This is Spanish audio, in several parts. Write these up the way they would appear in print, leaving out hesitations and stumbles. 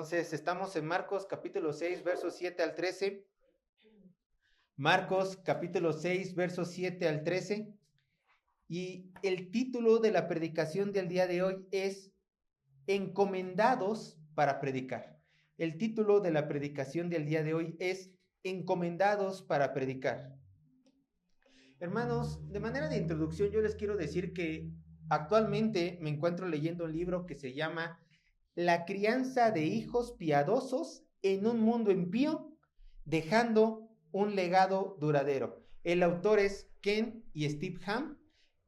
Entonces, estamos en Marcos capítulo 6, versos 7 al 13. Marcos capítulo 6, versos 7 al 13. Y el título de la predicación del día de hoy es Encomendados para predicar. El título de la predicación del día de hoy es Encomendados para predicar. Hermanos, de manera de introducción yo les quiero decir que actualmente me encuentro leyendo un libro que se llama La crianza de hijos piadosos en un mundo impío, dejando un legado duradero. El autor es Ken y Steve Ham,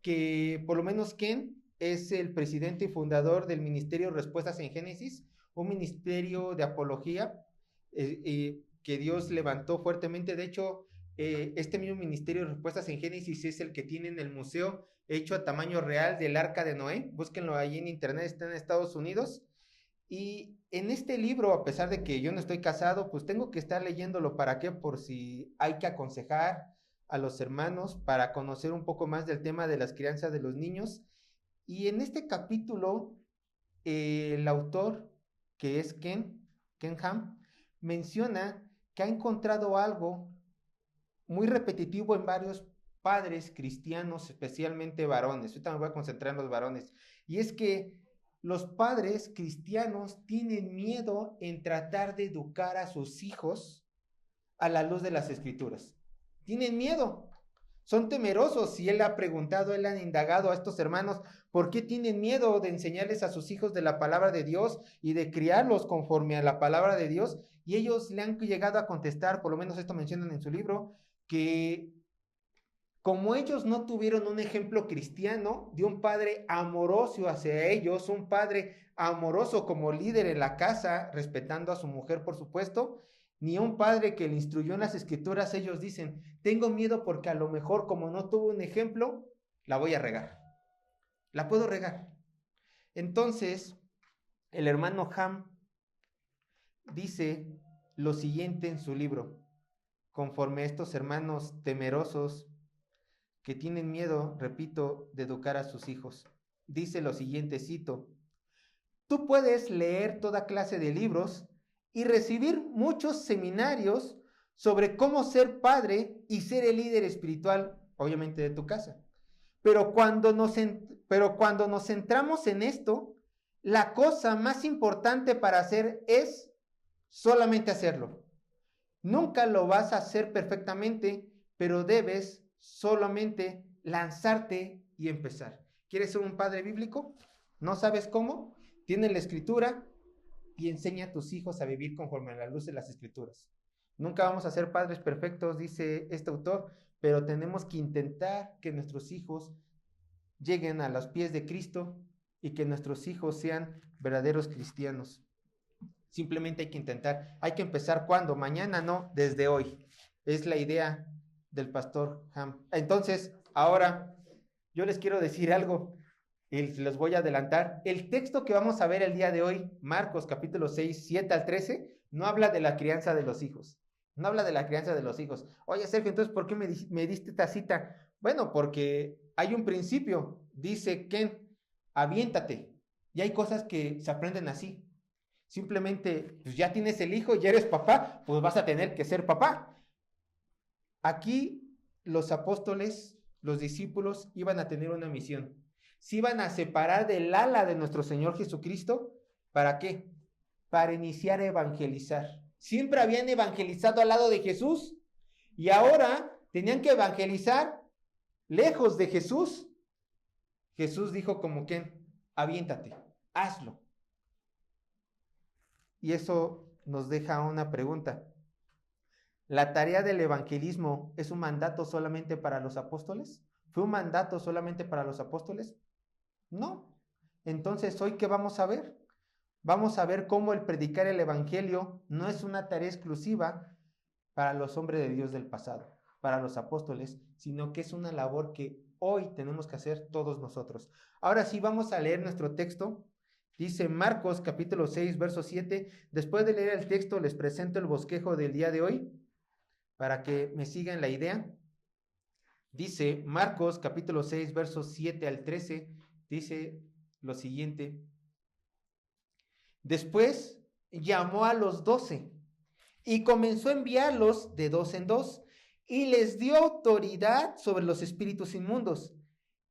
que por lo menos Ken es el presidente y fundador del Ministerio Respuestas en Génesis, un ministerio de apología que Dios levantó fuertemente. De hecho, este mismo Ministerio de Respuestas en Génesis es el que tiene en el museo hecho a tamaño real del Arca de Noé. Búsquenlo ahí en internet, está en Estados Unidos. Y en este libro, a pesar de que yo no estoy casado, pues tengo que estar leyéndolo. ¿Para qué? Por si hay que aconsejar a los hermanos para conocer un poco más del tema de las crianzas de los niños. Y en este capítulo, el autor, que es Ken Ham, menciona que ha encontrado algo muy repetitivo en varios padres cristianos, especialmente varones. Ahorita me voy a concentrar en los varones. Y es que los padres cristianos tienen miedo en tratar de educar a sus hijos a la luz de las escrituras. Tienen miedo, son temerosos. Si él ha preguntado, él ha indagado a estos hermanos, ¿por qué tienen miedo de enseñarles a sus hijos de la palabra de Dios y de criarlos conforme a la palabra de Dios? Y ellos le han llegado a contestar, por lo menos esto mencionan en su libro, que como ellos no tuvieron un ejemplo cristiano de un padre amoroso hacia ellos, un padre amoroso como líder en la casa, respetando a su mujer, por supuesto, ni un padre que le instruyó en las escrituras, ellos dicen, tengo miedo porque a lo mejor como no tuvo un ejemplo, la voy a regar. La puedo regar. Entonces, el hermano Ham dice lo siguiente en su libro, conforme a estos hermanos temerosos que tienen miedo, repito, de educar a sus hijos. Dice lo siguiente, cito, tú puedes leer toda clase de libros y recibir muchos seminarios sobre cómo ser padre y ser el líder espiritual, obviamente, de tu casa. Pero cuando nos centramos en esto, la cosa más importante para hacer es solamente hacerlo. Nunca lo vas a hacer perfectamente, pero debes solamente lanzarte y empezar. ¿Quieres ser un padre bíblico? ¿No sabes cómo? Tiene la escritura y enseña a tus hijos a vivir conforme a la luz de las escrituras. Nunca vamos a ser padres perfectos, dice este autor, pero tenemos que intentar que nuestros hijos lleguen a los pies de Cristo y que nuestros hijos sean verdaderos cristianos. Simplemente hay que intentar. Hay que empezar ¿cuándo? Mañana no, desde hoy. Es la idea del pastor Ham. Entonces, ahora yo les quiero decir algo y les voy a adelantar. El texto que vamos a ver el día de hoy, Marcos capítulo 6, 7 al 13, no habla de la crianza de los hijos. No habla de la crianza de los hijos. Oye, Sergio, entonces, ¿por qué me diste esta cita? Bueno, porque hay un principio. Dice Ken, aviéntate. Y hay cosas que se aprenden así. Simplemente, pues ya tienes el hijo, ya eres papá, pues vas a tener que ser papá. Aquí los apóstoles, los discípulos, iban a tener una misión. Se iban a separar del ala de nuestro Señor Jesucristo. ¿Para qué? Para iniciar a evangelizar. Siempre habían evangelizado al lado de Jesús y ahora tenían que evangelizar lejos de Jesús. Jesús dijo como que, aviéntate, hazlo. Y eso nos deja una pregunta. ¿La tarea del evangelismo es un mandato solamente para los apóstoles? ¿Fue un mandato solamente para los apóstoles? No. Entonces, ¿hoy qué vamos a ver? Vamos a ver cómo el predicar el evangelio no es una tarea exclusiva para los hombres de Dios del pasado, para los apóstoles, sino que es una labor que hoy tenemos que hacer todos nosotros. Ahora sí, vamos a leer nuestro texto. Dice Marcos capítulo 6, verso 7. Después de leer el texto, les presento el bosquejo del día de hoy para que me sigan la idea. Dice Marcos capítulo 6, versos 7 al 13. Dice lo siguiente. Después llamó a los 12 y comenzó a enviarlos de dos en dos y les dio autoridad sobre los espíritus inmundos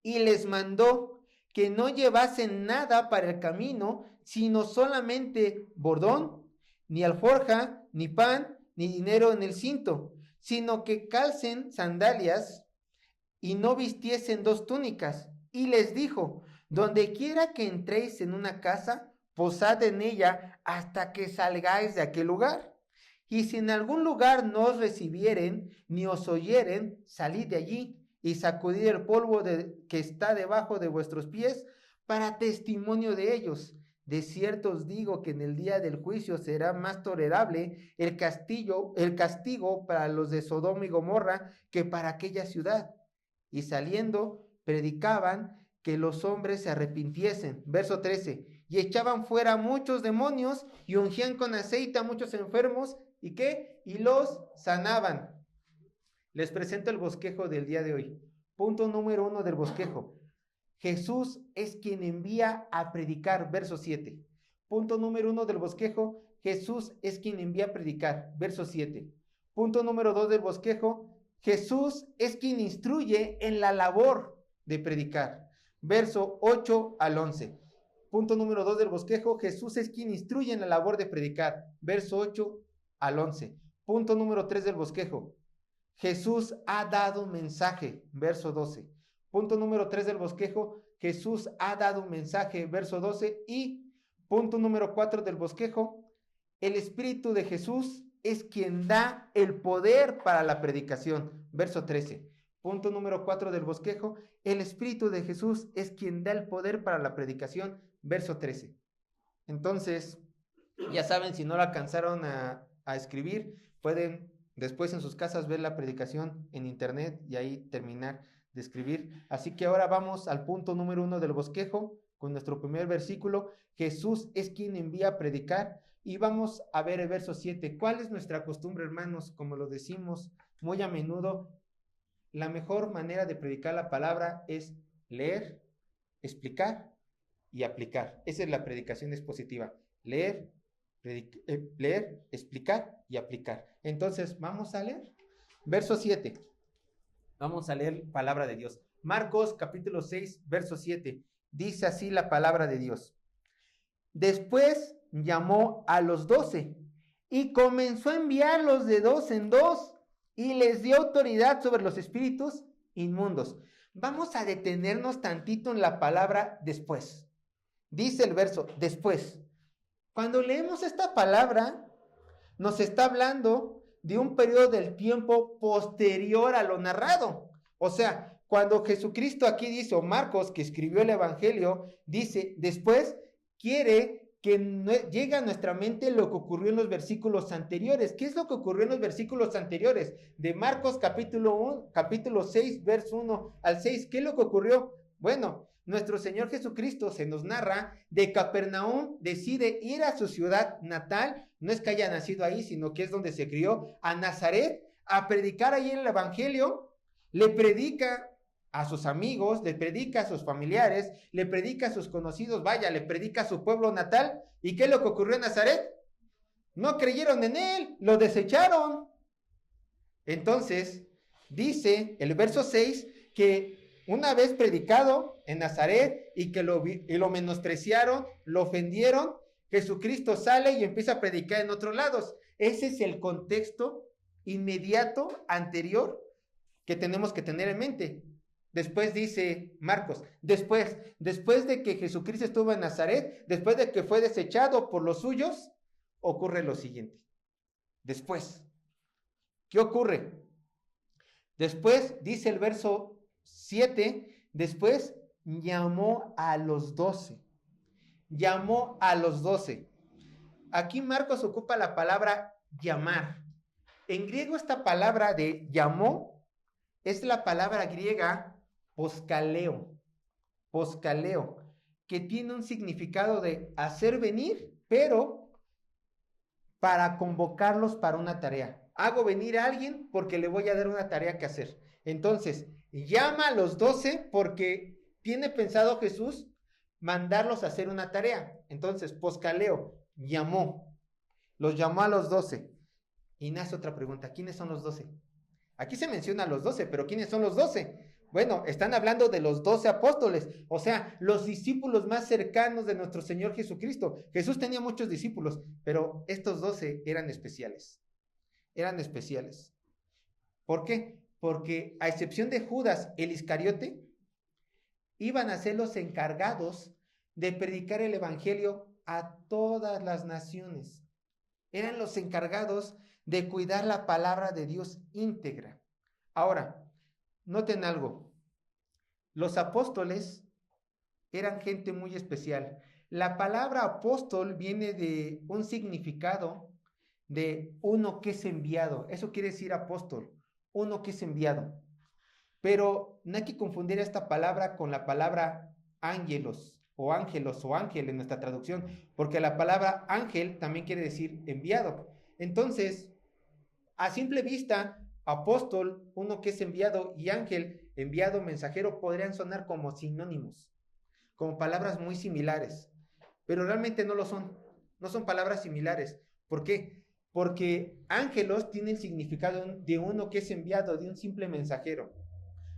y les mandó que no llevasen nada para el camino, sino solamente bordón, ni alforja, ni pan, ni dinero en el cinto, sino que calcen sandalias y no vistiesen dos túnicas. Y les dijo: donde quiera que entréis en una casa, posad en ella hasta que salgáis de aquel lugar. Y si en algún lugar no os recibieren, ni os oyeren, salid de allí y sacudid el polvo que está debajo de vuestros pies para testimonio de ellos. De cierto os digo que en el día del juicio será más tolerable el castigo para los de Sodoma y Gomorra que para aquella ciudad. Y saliendo, predicaban que los hombres se arrepintiesen. Verso 13. Y echaban fuera muchos demonios y ungían con aceite a muchos enfermos. ¿Y qué? Y los sanaban. Les presento el bosquejo del día de hoy. Punto número 1 del bosquejo. Jesús es quien envía a predicar. Verso 7. Punto número 1 del bosquejo. Jesús es quien envía a predicar. Verso 7. Punto número 2 del bosquejo. Jesús es quien instruye en la labor de predicar. Verso 8 al 11. Punto número 2 del bosquejo. Jesús es quien instruye en la labor de predicar. Verso 8 al 11. Punto número 3 del bosquejo. Jesús ha dado un mensaje. Verso 12. Punto número 3 del bosquejo. Jesús ha dado un mensaje. Verso 12. Y punto número 4 del bosquejo. El Espíritu de Jesús es quien da el poder para la predicación. Verso 13. Punto número 4 del bosquejo. El Espíritu de Jesús es quien da el poder para la predicación. Verso 13. Entonces, ya saben, si no lo alcanzaron a escribir, pueden después en sus casas ver la predicación en internet y ahí terminar de escribir. Así que ahora vamos al punto número 1 del bosquejo con nuestro primer versículo. Jesús es quien envía a predicar. Y vamos a ver el verso 7. ¿Cuál es nuestra costumbre, hermanos? Como lo decimos muy a menudo, la mejor manera de predicar la palabra es leer, explicar y aplicar. Esa es la predicación expositiva. Leer, explicar y aplicar. Entonces, vamos a leer. Verso 7. Vamos a leer palabra de Dios. Marcos capítulo 6, verso 7. Dice así la palabra de Dios. Después llamó a los 12 y comenzó a enviarlos de dos en dos y les dio autoridad sobre los espíritus inmundos. Vamos a detenernos tantito en la palabra después. Dice el verso, después. Cuando leemos esta palabra, nos está hablando de un periodo del tiempo posterior a lo narrado. O sea, cuando Jesucristo aquí dice, o Marcos, que escribió el Evangelio, dice, después quiere que llegue a nuestra mente lo que ocurrió en los versículos anteriores. ¿Qué es lo que ocurrió en los versículos anteriores? De Marcos capítulo 6, verso 1 al 6. ¿Qué es lo que ocurrió? Bueno, nuestro Señor Jesucristo se nos narra de Capernaum, decide ir a su ciudad natal, no es que haya nacido ahí, sino que es donde se crió, a Nazaret, a predicar ahí en el Evangelio. Le predica a sus amigos, le predica a sus familiares, le predica a sus conocidos, vaya, le predica a su pueblo natal. ¿Y qué es lo que ocurrió en Nazaret? No creyeron en él, lo desecharon. Entonces, dice el verso 6 que una vez predicado en Nazaret y que lo menospreciaron, lo ofendieron, Jesucristo sale y empieza a predicar en otros lados. Ese es el contexto inmediato, anterior, que tenemos que tener en mente. Después dice Marcos, después de que Jesucristo estuvo en Nazaret, después de que fue desechado por los suyos, ocurre lo siguiente. Después, ¿qué ocurre? Después, dice el verso 7, después llamó a los 12. Llamó a los 12. Aquí Marcos ocupa la palabra llamar. En griego esta palabra de llamó es la palabra griega poskaleo, que tiene un significado de hacer venir, pero para convocarlos para una tarea. Hago venir a alguien porque le voy a dar una tarea que hacer. Entonces, llama a los 12 porque tiene pensado Jesús mandarlos a hacer una tarea. Entonces, poskaleo, llamó. los llamó a los 12. Y nace otra pregunta, ¿quiénes son los 12? Aquí se menciona a los 12, pero ¿quiénes son los 12? Bueno, están hablando de los 12 apóstoles, o sea, los discípulos más cercanos de nuestro Señor Jesucristo. Jesús tenía muchos discípulos, pero estos 12 eran especiales. Eran especiales. ¿Por qué? Porque a excepción de Judas, el Iscariote, iban a ser los encargados de predicar el evangelio a todas las naciones. Eran los encargados de cuidar la palabra de Dios íntegra. Ahora, noten algo. Los apóstoles eran gente muy especial. La palabra apóstol viene de un significado de uno que es enviado. Eso quiere decir apóstol, uno que es enviado. Pero no hay que confundir esta palabra con la palabra ángelos o ángel en nuestra traducción, porque la palabra ángel también quiere decir enviado. Entonces, a simple vista, apóstol, uno que es enviado, y ángel, enviado, mensajero, podrían sonar como sinónimos, como palabras muy similares, pero realmente no lo son, no son palabras similares. ¿Por qué? Porque ángelos tiene el significado de uno que es enviado, de un simple mensajero,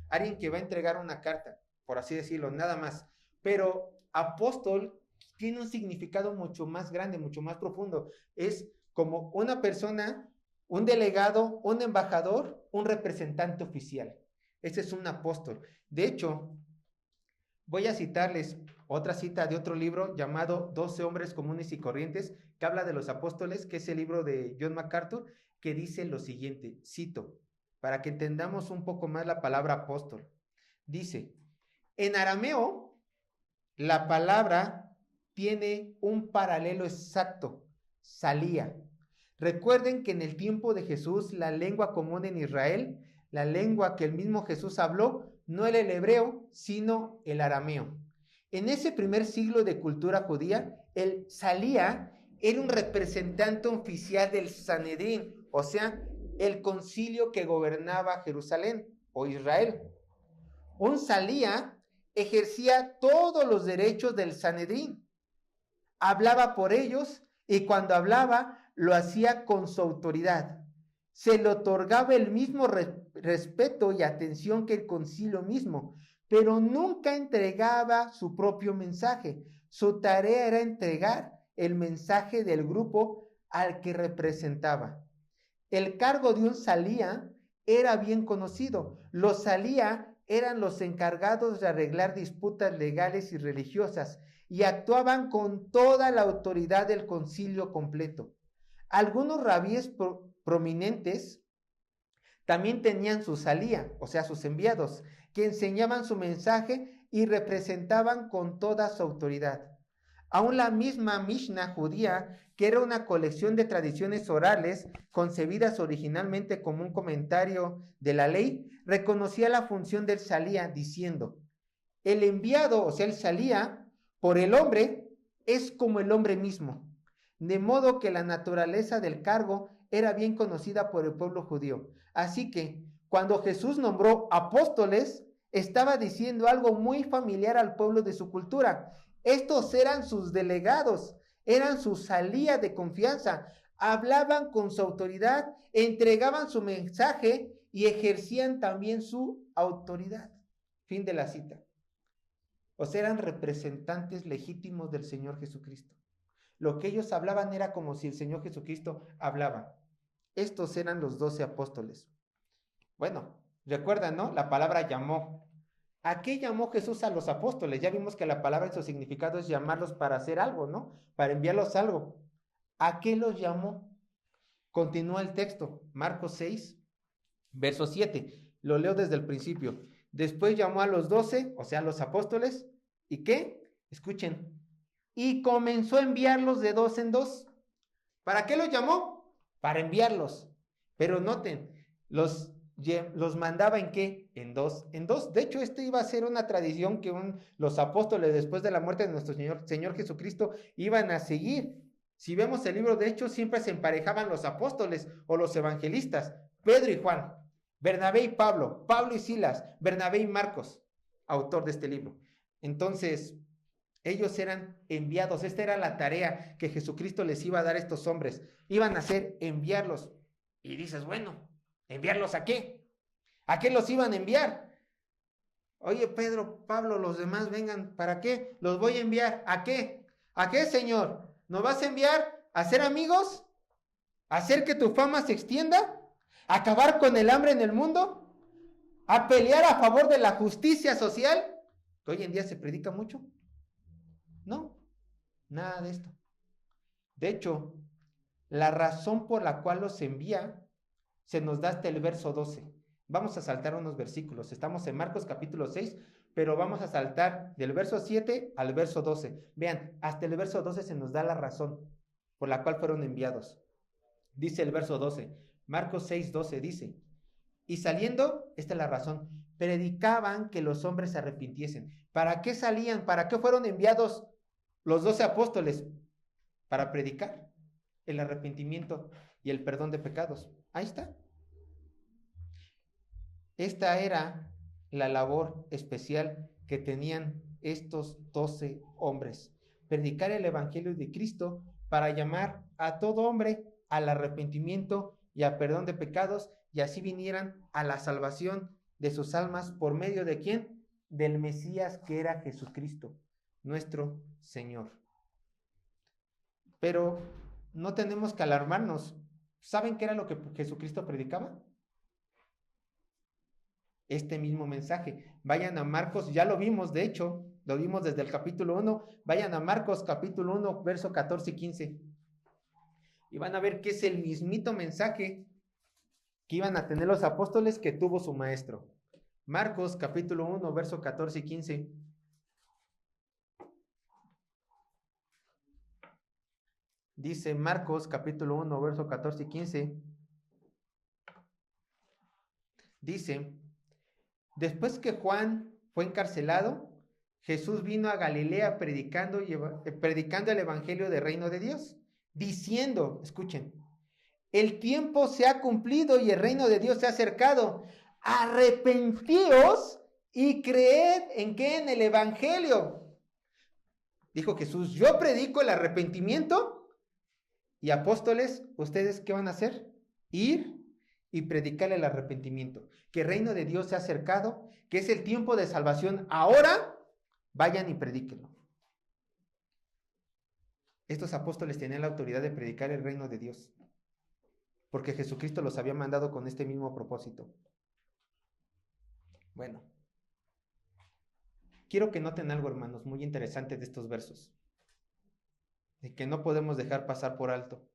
alguien que va a entregar una carta, por así decirlo, nada más. Pero apóstol tiene un significado mucho más grande, mucho más profundo. Es como una persona, un delegado, un embajador, un representante oficial. Ese es un apóstol. De hecho, voy a citarles otra cita de otro libro llamado 12 hombres comunes y corrientes, que habla de los apóstoles, que es el libro de John MacArthur, que dice lo siguiente, cito, para que entendamos un poco más la palabra apóstol. Dice, en arameo, la palabra tiene un paralelo exacto, salía. Recuerden que en el tiempo de Jesús, la lengua común en Israel, la lengua que el mismo Jesús habló, no era el hebreo, sino el arameo. En ese primer siglo de cultura judía, el salía era un representante oficial del Sanedrín, o sea, el concilio que gobernaba Jerusalén o Israel. Un salía ejercía todos los derechos del Sanedrín, hablaba por ellos y cuando hablaba lo hacía con su autoridad. Se le otorgaba el mismo respeto y atención que el concilio mismo, pero nunca entregaba su propio mensaje. Su tarea era entregar el mensaje del grupo al que representaba. El cargo de un salía era bien conocido. Los salía eran los encargados de arreglar disputas legales y religiosas y actuaban con toda la autoridad del concilio completo. Algunos rabíes prominentes también tenían su salía, o sea, sus enviados, que enseñaban su mensaje y representaban con toda su autoridad. Aún la misma Mishnah judía, que era una colección de tradiciones orales concebidas originalmente como un comentario de la ley, reconocía la función del salía diciendo, el enviado, o sea, el salía, por el hombre, es como el hombre mismo, de modo que la naturaleza del cargo era bien conocida por el pueblo judío. Así que, cuando Jesús nombró apóstoles, estaba diciendo algo muy familiar al pueblo de su cultura. Estos eran sus delegados, eran su salía de confianza, hablaban con su autoridad, entregaban su mensaje y ejercían también su autoridad. Fin de la cita. O sea, eran representantes legítimos del Señor Jesucristo. Lo que ellos hablaban era como si el Señor Jesucristo hablaba. Estos eran los 12 apóstoles. Bueno, recuerdan, ¿no? La palabra llamó. ¿A qué llamó Jesús a los apóstoles? Ya vimos que la palabra en su significado es llamarlos para hacer algo, ¿no? Para enviarlos algo. ¿A qué los llamó? Continúa el texto, Marcos 6, verso 7. Lo leo desde el principio. Después llamó a los 12, o sea, los apóstoles. ¿Y qué? Escuchen. Y comenzó a enviarlos de dos en dos. ¿Para qué los llamó? Para enviarlos. Pero noten, los mandaba ¿en qué? En dos en dos. De hecho, esto iba a ser una tradición que los apóstoles, después de la muerte de nuestro Señor Jesucristo, iban a seguir. Si vemos el libro de Hechos, siempre se emparejaban los apóstoles o los evangelistas, Pedro y Juan, Bernabé y Pablo, Pablo y Silas, Bernabé y Marcos, autor de este libro. Entonces, Ellos eran enviados. Esta era la tarea que Jesucristo les iba a dar a estos hombres. Iban a hacer enviarlos. Y dices, bueno, ¿enviarlos a qué? ¿A qué los iban a enviar? Oye, Pedro, Pablo, los demás vengan. ¿Para qué? Los voy a enviar. ¿A qué? ¿A qué, Señor? ¿Nos vas a enviar a ser amigos? ¿A hacer que tu fama se extienda? ¿A acabar con el hambre en el mundo? ¿A pelear a favor de la justicia social? Que hoy en día se predica mucho. No, nada de esto. De hecho, la razón por la cual los envía se nos da hasta el verso 12. Vamos a saltar unos versículos. Estamos en Marcos capítulo 6, pero vamos a saltar del verso 7 al verso 12. Vean, hasta el verso 12 se nos da la razón por la cual fueron enviados. Dice el verso 12, Marcos 6, 12 dice, y saliendo, esta es la razón, predicaban que los hombres se arrepintiesen. ¿Para qué salían? ¿Para qué fueron enviados los 12 apóstoles? Para predicar el arrepentimiento y el perdón de pecados. Ahí está. Esta era la labor especial que tenían estos 12 hombres. Predicar el evangelio de Cristo para llamar a todo hombre al arrepentimiento y al perdón de pecados, y así vinieran a la salvación de sus almas por medio de ¿quién? Del Mesías, que era Jesucristo, nuestro Señor. Pero no tenemos que alarmarnos. ¿Saben qué era lo que Jesucristo predicaba? Este mismo mensaje. Vayan a Marcos, ya lo vimos, de hecho, lo vimos desde el capítulo 1. Vayan a Marcos capítulo 1, verso 14 y 15. Y van a ver que es el mismito mensaje que iban a tener los apóstoles que tuvo su maestro. Marcos capítulo 1, verso 14 y 15. Dice Marcos capítulo 1, verso 14 y 15. Dice, después que Juan fue encarcelado, Jesús vino a Galilea predicando el evangelio del reino de Dios, diciendo, escuchen, el tiempo se ha cumplido y el reino de Dios se ha acercado. Arrepentíos y creed en qué, en el evangelio. Dijo Jesús, yo predico el arrepentimiento y apóstoles, ¿ustedes qué van a hacer? Ir y predicar el arrepentimiento, que el reino de Dios se ha acercado, que es el tiempo de salvación. Ahora vayan y predíquenlo. Estos apóstoles tenían la autoridad de predicar el reino de Dios, porque Jesucristo los había mandado con este mismo propósito. Bueno, quiero que noten algo, hermanos, muy interesante de estos versos, de que no podemos dejar pasar por alto.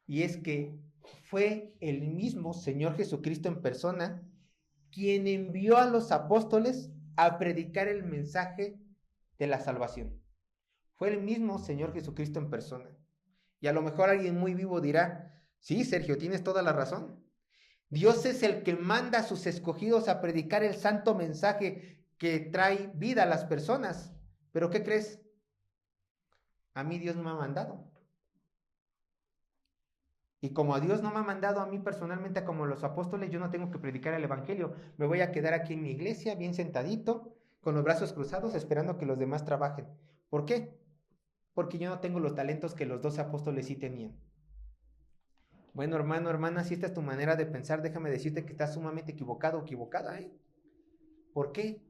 Y es que fue el mismo Señor Jesucristo en persona quien envió a los apóstoles a predicar el mensaje de la salvación. Fue el mismo Señor Jesucristo en persona. Y a lo mejor alguien muy vivo dirá, sí, Sergio, tienes toda la razón. Dios es el que manda a sus escogidos a predicar el santo mensaje que trae vida a las personas. ¿Pero qué crees? A mí Dios no me ha mandado. Y como a Dios no me ha mandado a mí personalmente como los apóstoles, yo no tengo que predicar el evangelio. Me voy a quedar aquí en mi iglesia, bien sentadito, con los brazos cruzados, esperando que los demás trabajen. ¿Por qué? Porque yo no tengo los talentos que los 12 apóstoles sí tenían. Bueno, hermano, hermana, si esta es tu manera de pensar, déjame decirte que estás sumamente equivocado o equivocada, ¿eh? ¿Por qué?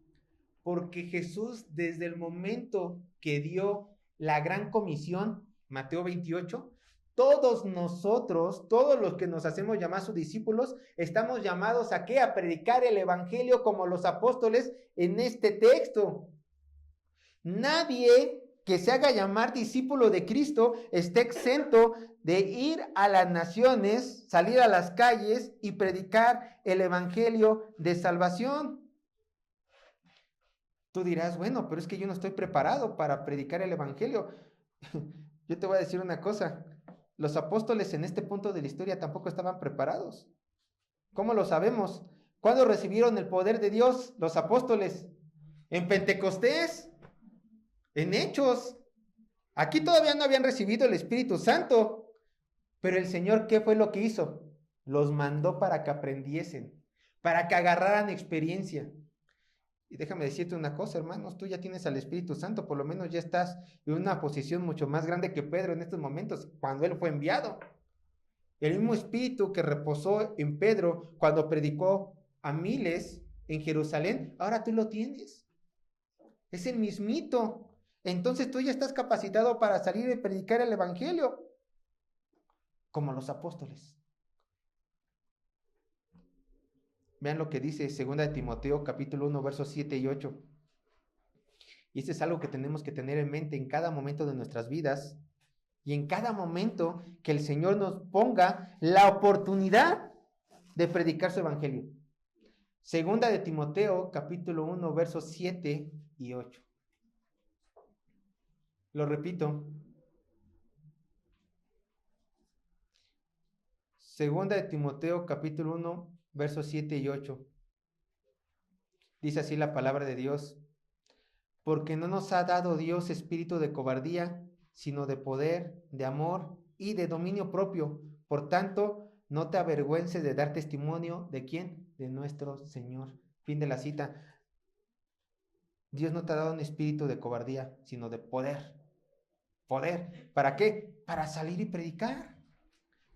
Porque Jesús, desde el momento que dio la gran comisión, Mateo 28, todos nosotros, todos los que nos hacemos llamar sus discípulos, estamos llamados ¿a qué? A predicar el evangelio como los apóstoles en este texto. Nadie que se haga llamar discípulo de Cristo esté exento de ir a las naciones, salir a las calles y predicar el evangelio de salvación. Tú dirás, bueno, pero es que yo no estoy preparado para predicar el evangelio. Yo te voy a decir una cosa, los apóstoles en este punto de la historia tampoco estaban preparados. ¿Cómo lo sabemos? ¿Cuándo recibieron el poder de Dios los apóstoles? ¿En Pentecostés? ¿En Hechos? Aquí todavía no habían recibido el Espíritu Santo. Pero el Señor, ¿qué fue lo que hizo? Los mandó para que aprendiesen, para que agarraran experiencia. Y déjame decirte una cosa, hermanos, tú ya tienes al Espíritu Santo, por lo menos ya estás en una posición mucho más grande que Pedro en estos momentos, cuando él fue enviado. El mismo Espíritu que reposó en Pedro cuando predicó a miles en Jerusalén, ahora tú lo tienes. Es el mismito. Entonces tú ya estás capacitado para salir y predicar el Evangelio, como los apóstoles. Vean lo que dice 2 de Timoteo capítulo 1 versos 7 y 8. Y esto es algo que tenemos que tener en mente en cada momento de nuestras vidas y en cada momento que el Señor nos ponga la oportunidad de predicar su evangelio. 2 de Timoteo capítulo 1 versos 7 y 8. Lo repito. 2 de Timoteo capítulo 1 versos 7 y 8. Dice así la palabra de Dios: porque no nos ha dado Dios espíritu de cobardía, sino de poder, de amor y de dominio propio. Por tanto, no te avergüences de dar testimonio ¿de quién? De nuestro Señor. Fin de la cita. Dios no te ha dado un espíritu de cobardía, sino de poder. Poder. ¿Para qué? Para salir y predicar.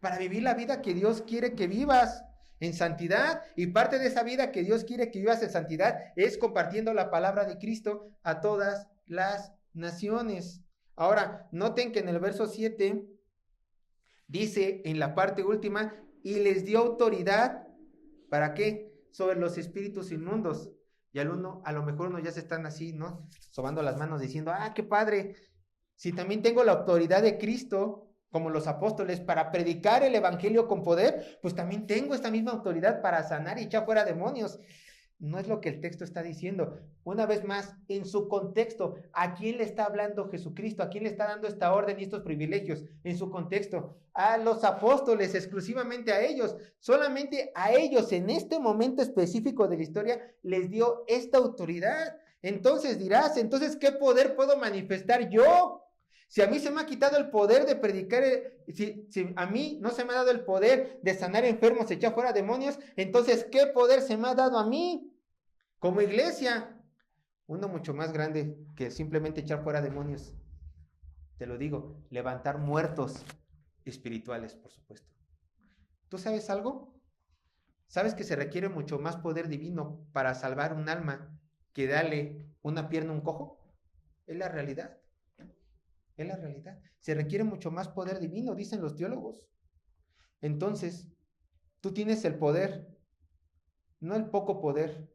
Para vivir la vida que Dios quiere que vivas en santidad, y parte de esa vida que Dios quiere que vivas en santidad es compartiendo la palabra de Cristo a todas las naciones. Ahora, noten que en el verso 7 dice en la parte última, y les dio autoridad, ¿para qué? Sobre los espíritus inmundos. Y a lo mejor uno ya se están así, ¿no? Sobando las manos diciendo, qué padre, si también tengo la autoridad de Cristo, como los apóstoles, para predicar el evangelio con poder, pues también tengo esta misma autoridad para sanar y echar fuera demonios. No es lo que el texto está diciendo. Una vez más, en su contexto, ¿a quién le está hablando Jesucristo? ¿A quién le está dando esta orden y estos privilegios? En su contexto, a los apóstoles, exclusivamente a ellos. Solamente a ellos, en este momento específico de la historia, les dio esta autoridad. Entonces dirás, entonces, ¿qué poder puedo manifestar yo? Si a mí se me ha quitado el poder de predicar, si a mí no se me ha dado el poder de sanar enfermos, echar fuera demonios, entonces, ¿qué poder se me ha dado a mí como iglesia? Uno mucho más grande que simplemente echar fuera demonios. Te lo digo, levantar muertos espirituales, por supuesto. ¿Tú sabes algo? ¿Sabes que se requiere mucho más poder divino para salvar un alma que darle una pierna a un cojo? Es la realidad. Es la realidad. Se requiere mucho más poder divino, dicen los teólogos. Entonces, tú tienes el poder, no el poco poder,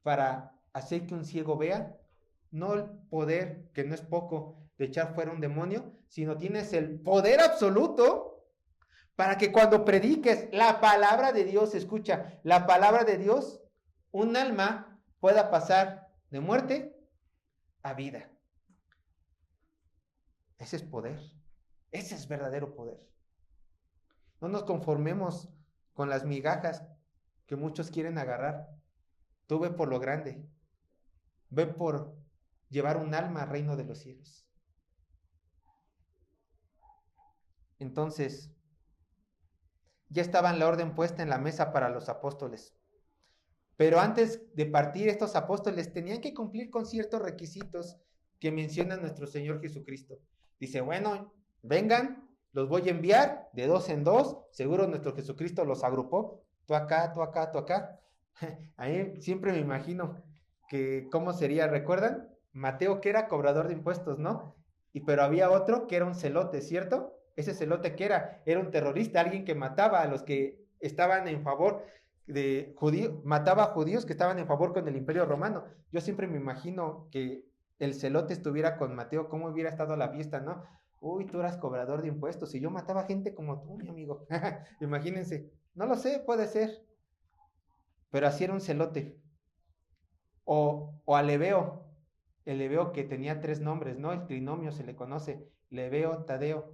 para hacer que un ciego vea, no el poder, que no es poco, de echar fuera un demonio, sino tienes el poder absoluto para que cuando prediques la palabra de Dios, escucha, la palabra de Dios, un alma pueda pasar de muerte a vida. Ese es poder. Ese es verdadero poder. No nos conformemos con las migajas que muchos quieren agarrar. Tú ve por lo grande. Ve por llevar un alma al reino de los cielos. Entonces, ya estaba la orden puesta en la mesa para los apóstoles. Pero antes de partir, estos apóstoles tenían que cumplir con ciertos requisitos que menciona nuestro Señor Jesucristo. Dice, bueno, vengan, los voy a enviar de 2 en 2. Seguro nuestro Jesucristo los agrupó. Tú acá, tú acá, tú acá. A mí siempre me imagino que cómo sería, ¿recuerdan? Mateo, que era cobrador de impuestos, ¿no? Pero había otro que era un celote, ¿cierto? Ese celote que era un terrorista, alguien que mataba a los que estaban en favor de judíos, mataba a judíos que estaban en favor con el Imperio Romano. Yo siempre me imagino que el celote estuviera con Mateo, cómo hubiera estado la fiesta, ¿no? Uy, tú eras cobrador de impuestos y yo mataba gente como tú, mi amigo. Imagínense. No lo sé, puede ser. Pero así era un celote. O a Leveo. El Leveo que tenía 3 nombres, ¿no? El trinomio se le conoce. Leveo, Tadeo.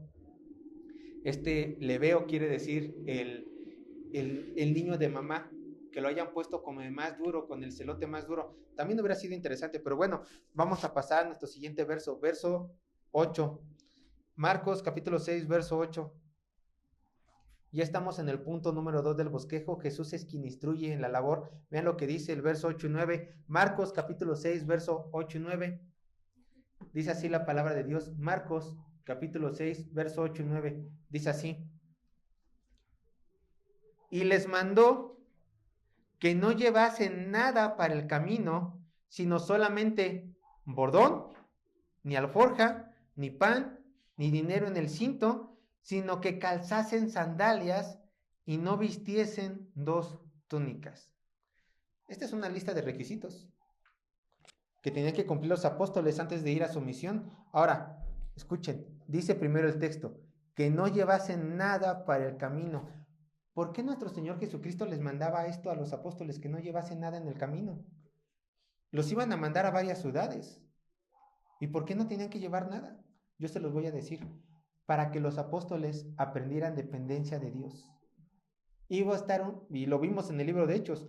Este Leveo quiere decir el niño de mamá, que lo hayan puesto como el más duro, con el celote más duro. También hubiera sido interesante, pero bueno, vamos a pasar a nuestro siguiente verso, verso 8. Marcos capítulo 6, verso 8. Ya estamos en el punto número 2 del bosquejo. Jesús es quien instruye en la labor. Vean lo que dice el verso 8 y 9. Marcos capítulo 6, verso 8 y 9. Dice así la palabra de Dios. Marcos capítulo 6, verso 8 y 9. Dice así. Y les mandó que no llevasen nada para el camino, sino solamente bordón, ni alforja, ni pan, ni dinero en el cinto, sino que calzasen sandalias y no vistiesen 2 túnicas. Esta es una lista de requisitos que tenían que cumplir los apóstoles antes de ir a su misión. Ahora, escuchen, dice primero el texto, que no llevasen nada para el camino. ¿Por qué nuestro Señor Jesucristo les mandaba esto a los apóstoles, que no llevasen nada en el camino? Los iban a mandar a varias ciudades. ¿Y por qué no tenían que llevar nada? Yo se los voy a decir. Para que los apóstoles aprendieran dependencia de Dios. Iba a estar, y lo vimos en el libro de Hechos,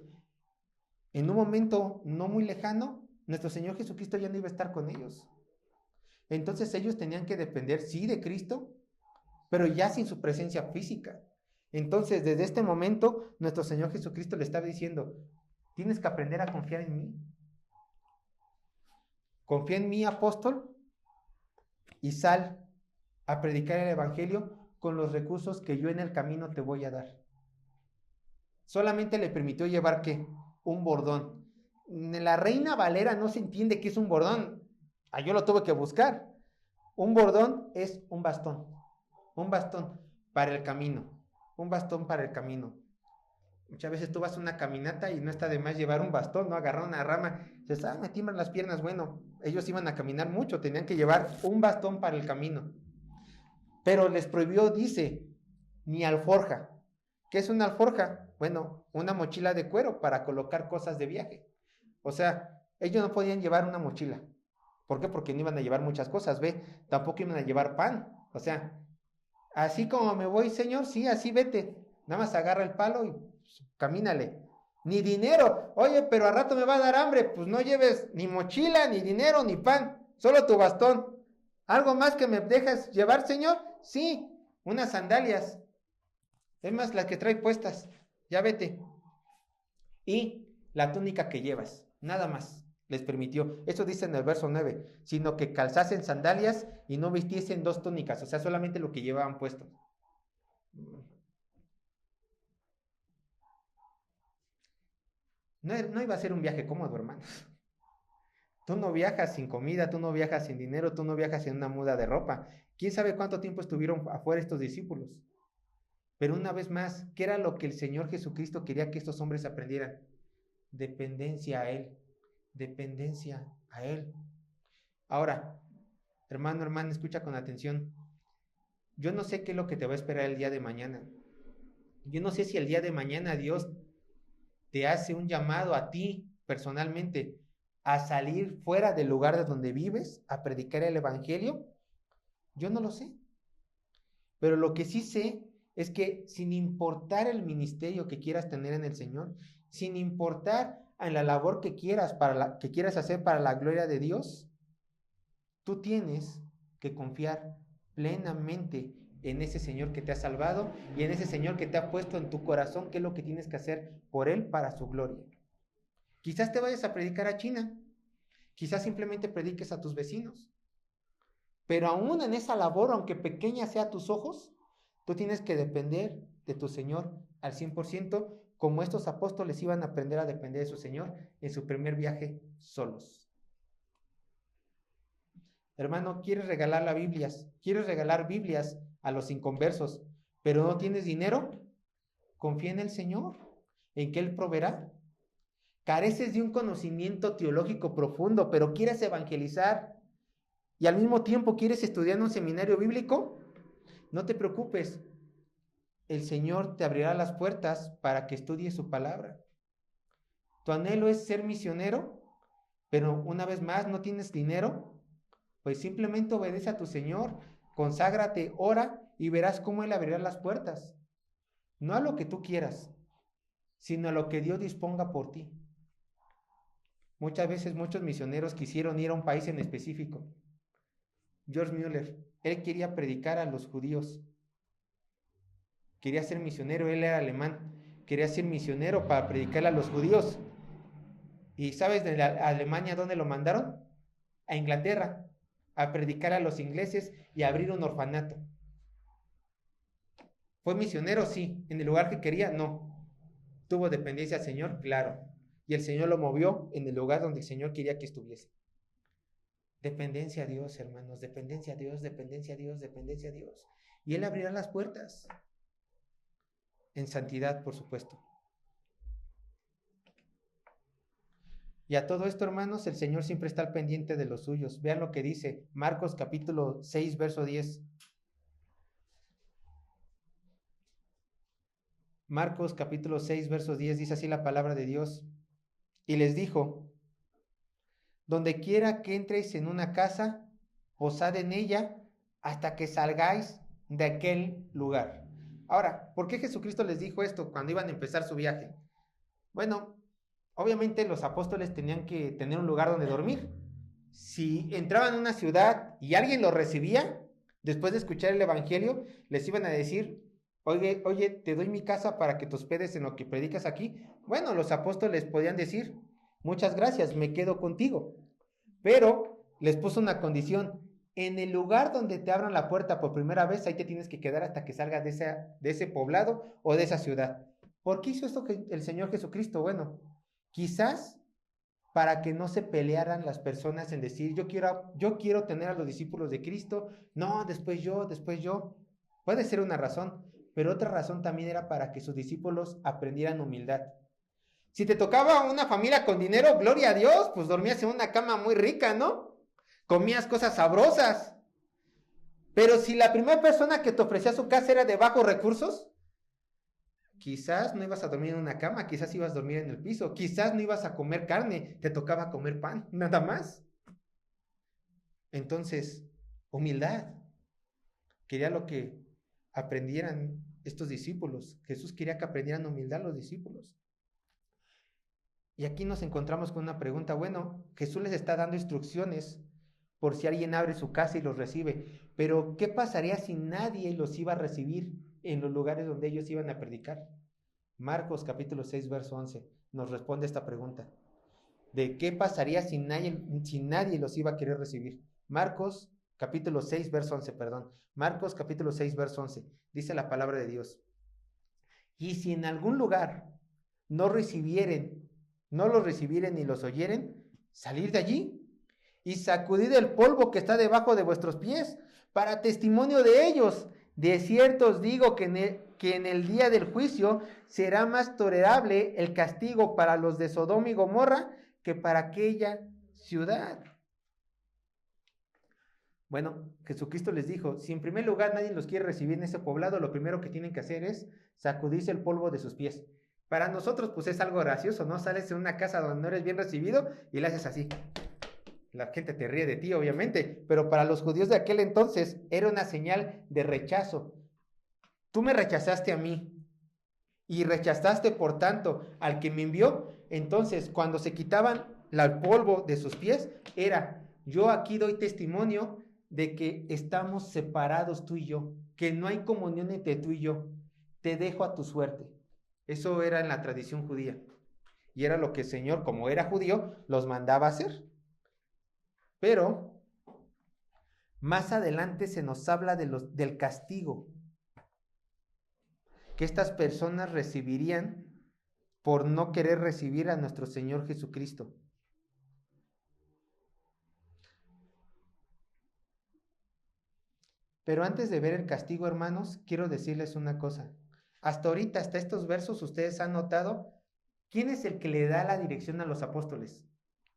en un momento no muy lejano, nuestro Señor Jesucristo ya no iba a estar con ellos. Entonces ellos tenían que depender, sí, de Cristo, pero ya sin su presencia física. Entonces, desde este momento, nuestro Señor Jesucristo le estaba diciendo, tienes que aprender a confiar en mí. Confía en mí, apóstol, y sal a predicar el evangelio con los recursos que yo en el camino te voy a dar. Solamente le permitió llevar, ¿qué? Un bordón. En la Reina Valera no se entiende qué es un bordón. Yo lo tuve que buscar. Un bordón es un bastón para el camino. Un bastón para el camino. Muchas veces tú vas a una caminata y no está de más llevar un bastón, ¿no? Agarrar una rama, dices, me tiemblan las piernas. Bueno, ellos iban a caminar mucho, tenían que llevar un bastón para el camino. Pero les prohibió, dice, ni alforja. ¿Qué es una alforja? Bueno, una mochila de cuero para colocar cosas de viaje. O sea, ellos no podían llevar una mochila. ¿Por qué? Porque no iban a llevar muchas cosas, ¿ve? Tampoco iban a llevar pan. O sea, así como me voy, Señor, sí, así vete. Nada más agarra el palo y pues, camínale. Ni dinero. Oye, pero a rato me va a dar hambre. Pues no lleves ni mochila, ni dinero, ni pan. Solo tu bastón. ¿Algo más que me dejas llevar, Señor? Sí, unas sandalias. Es más, las que trae puestas. Ya vete. Y la túnica que llevas. Nada más les permitió. Eso dice en el verso 9. Sino que calzasen sandalias y no vistiesen 2 túnicas. O sea, solamente lo que llevaban puesto. No iba a ser un viaje cómodo, hermanos. Tú no viajas sin comida, tú no viajas sin dinero, tú no viajas en una muda de ropa. ¿Quién sabe cuánto tiempo estuvieron afuera estos discípulos? Pero una vez más, ¿qué era lo que el Señor Jesucristo quería que estos hombres aprendieran? Dependencia a Él. Dependencia a Él. Ahora, hermano, hermana, escucha con atención. Yo no sé qué es lo que te va a esperar el día de mañana. Yo no sé si el día de mañana Dios te hace un llamado a ti personalmente a salir fuera del lugar de donde vives, a predicar el evangelio. Yo no lo sé. Pero lo que sí sé es que sin importar el ministerio que quieras tener en el Señor, sin importar en la labor que quieras que quieras hacer para la gloria de Dios, tú tienes que confiar plenamente en ese Señor que te ha salvado y en ese Señor que te ha puesto en tu corazón qué es lo que tienes que hacer por Él para su gloria. Quizás te vayas a predicar a China, quizás simplemente prediques a tus vecinos, pero aún en esa labor, aunque pequeña sea a tus ojos, tú tienes que depender de tu Señor al 100%, como estos apóstoles iban a aprender a depender de su Señor en su primer viaje solos. Hermano, ¿quieres regalar las Biblias? ¿Quieres regalar Biblias a los inconversos, pero no tienes dinero? Confía en el Señor, en que Él proveerá. Careces de un conocimiento teológico profundo, pero quieres evangelizar y al mismo tiempo quieres estudiar en un seminario bíblico. No te preocupes, el Señor te abrirá las puertas para que estudies su palabra. Tu anhelo es ser misionero, pero una vez más no tienes dinero, pues simplemente obedece a tu Señor, conságrate, ora y verás cómo Él abrirá las puertas. No a lo que tú quieras, sino a lo que Dios disponga por ti. Muchas veces muchos misioneros quisieron ir a un país en específico. George Mueller, él quería predicar a los judíos. quería ser misionero, él era alemán, quería ser misionero para predicarle a los judíos. ¿Y sabes de Alemania dónde lo mandaron? A Inglaterra, a predicar a los ingleses y a abrir un orfanato. ¿Fue misionero? Sí. ¿En el lugar que quería? No. ¿Tuvo dependencia al Señor? Claro. Y el Señor lo movió en el lugar donde el Señor quería que estuviese. Dependencia a Dios, hermanos, dependencia a Dios, dependencia a Dios, dependencia a Dios. Y Él abrirá las puertas. En santidad, por supuesto. Y a todo esto, hermanos, el Señor siempre está al pendiente de los suyos. Vean lo que dice Marcos capítulo 6, verso 10. Marcos capítulo 6, verso 10, dice así la palabra de Dios. Y les dijo, donde quiera que entréis en una casa, posad en ella hasta que salgáis de aquel lugar. Ahora, ¿por qué Jesucristo les dijo esto cuando iban a empezar su viaje? Bueno, obviamente los apóstoles tenían que tener un lugar donde dormir. Si entraban a una ciudad y alguien los recibía, después de escuchar el evangelio, les iban a decir, oye, te doy mi casa para que te hospedes en lo que predicas aquí. Bueno, los apóstoles podían decir, muchas gracias, me quedo contigo. Pero les puso una condición, en el lugar donde te abran la puerta por primera vez, ahí te tienes que quedar hasta que salgas de ese poblado o de esa ciudad. ¿Por qué hizo esto el Señor Jesucristo? Bueno, quizás para que no se pelearan las personas en decir, yo quiero tener a los discípulos de Cristo, no, después yo. Puede ser una razón, pero otra razón también era para que sus discípulos aprendieran humildad. Si te tocaba una familia con dinero, gloria a Dios, pues dormías en una cama muy rica, ¿no? Comías cosas sabrosas. Pero si la primera persona que te ofrecía su casa era de bajos recursos, quizás no ibas a dormir en una cama, quizás ibas a dormir en el piso, quizás no ibas a comer carne, te tocaba comer pan, nada más. Entonces, humildad. Quería lo que aprendieran estos discípulos. Jesús quería que aprendieran humildad los discípulos. Y aquí nos encontramos con una pregunta. Bueno, Jesús les está dando instrucciones por si alguien abre su casa y los recibe. Pero, ¿qué pasaría si nadie los iba a recibir en los lugares donde ellos iban a predicar? Marcos capítulo 6, verso 11 nos responde esta pregunta. ¿De qué pasaría si nadie los iba a querer recibir? Marcos capítulo 6, verso 11, perdón. Marcos capítulo 6, verso 11. Dice la palabra de Dios. Y si en algún lugar no los recibieren ni los oyeren, salir de allí y sacudid el polvo que está debajo de vuestros pies para testimonio de ellos. De cierto os digo que en el día del juicio será más tolerable el castigo para los de Sodoma y Gomorra que para aquella ciudad. Bueno, Jesucristo les dijo, si en primer lugar nadie los quiere recibir en ese poblado, lo primero que tienen que hacer es sacudirse el polvo de sus pies. Para nosotros, pues es algo gracioso, ¿no? Sales en una casa donde no eres bien recibido y le haces así. La gente te ríe de ti, obviamente, pero para los judíos de aquel entonces era una señal de rechazo. Tú me rechazaste a mí y rechazaste, por tanto, al que me envió. Entonces, cuando se quitaban el polvo de sus pies, era, yo aquí doy testimonio de que estamos separados tú y yo, que no hay comunión entre tú y yo. Te dejo a tu suerte. Eso era en la tradición judía. Y era lo que el Señor, como era judío, los mandaba a hacer. Pero más adelante se nos habla del castigo que estas personas recibirían por no querer recibir a nuestro Señor Jesucristo. Pero antes de ver el castigo, hermanos, quiero decirles una cosa. Hasta ahorita, hasta estos versos, ustedes han notado, ¿quién es el que le da la dirección a los apóstoles?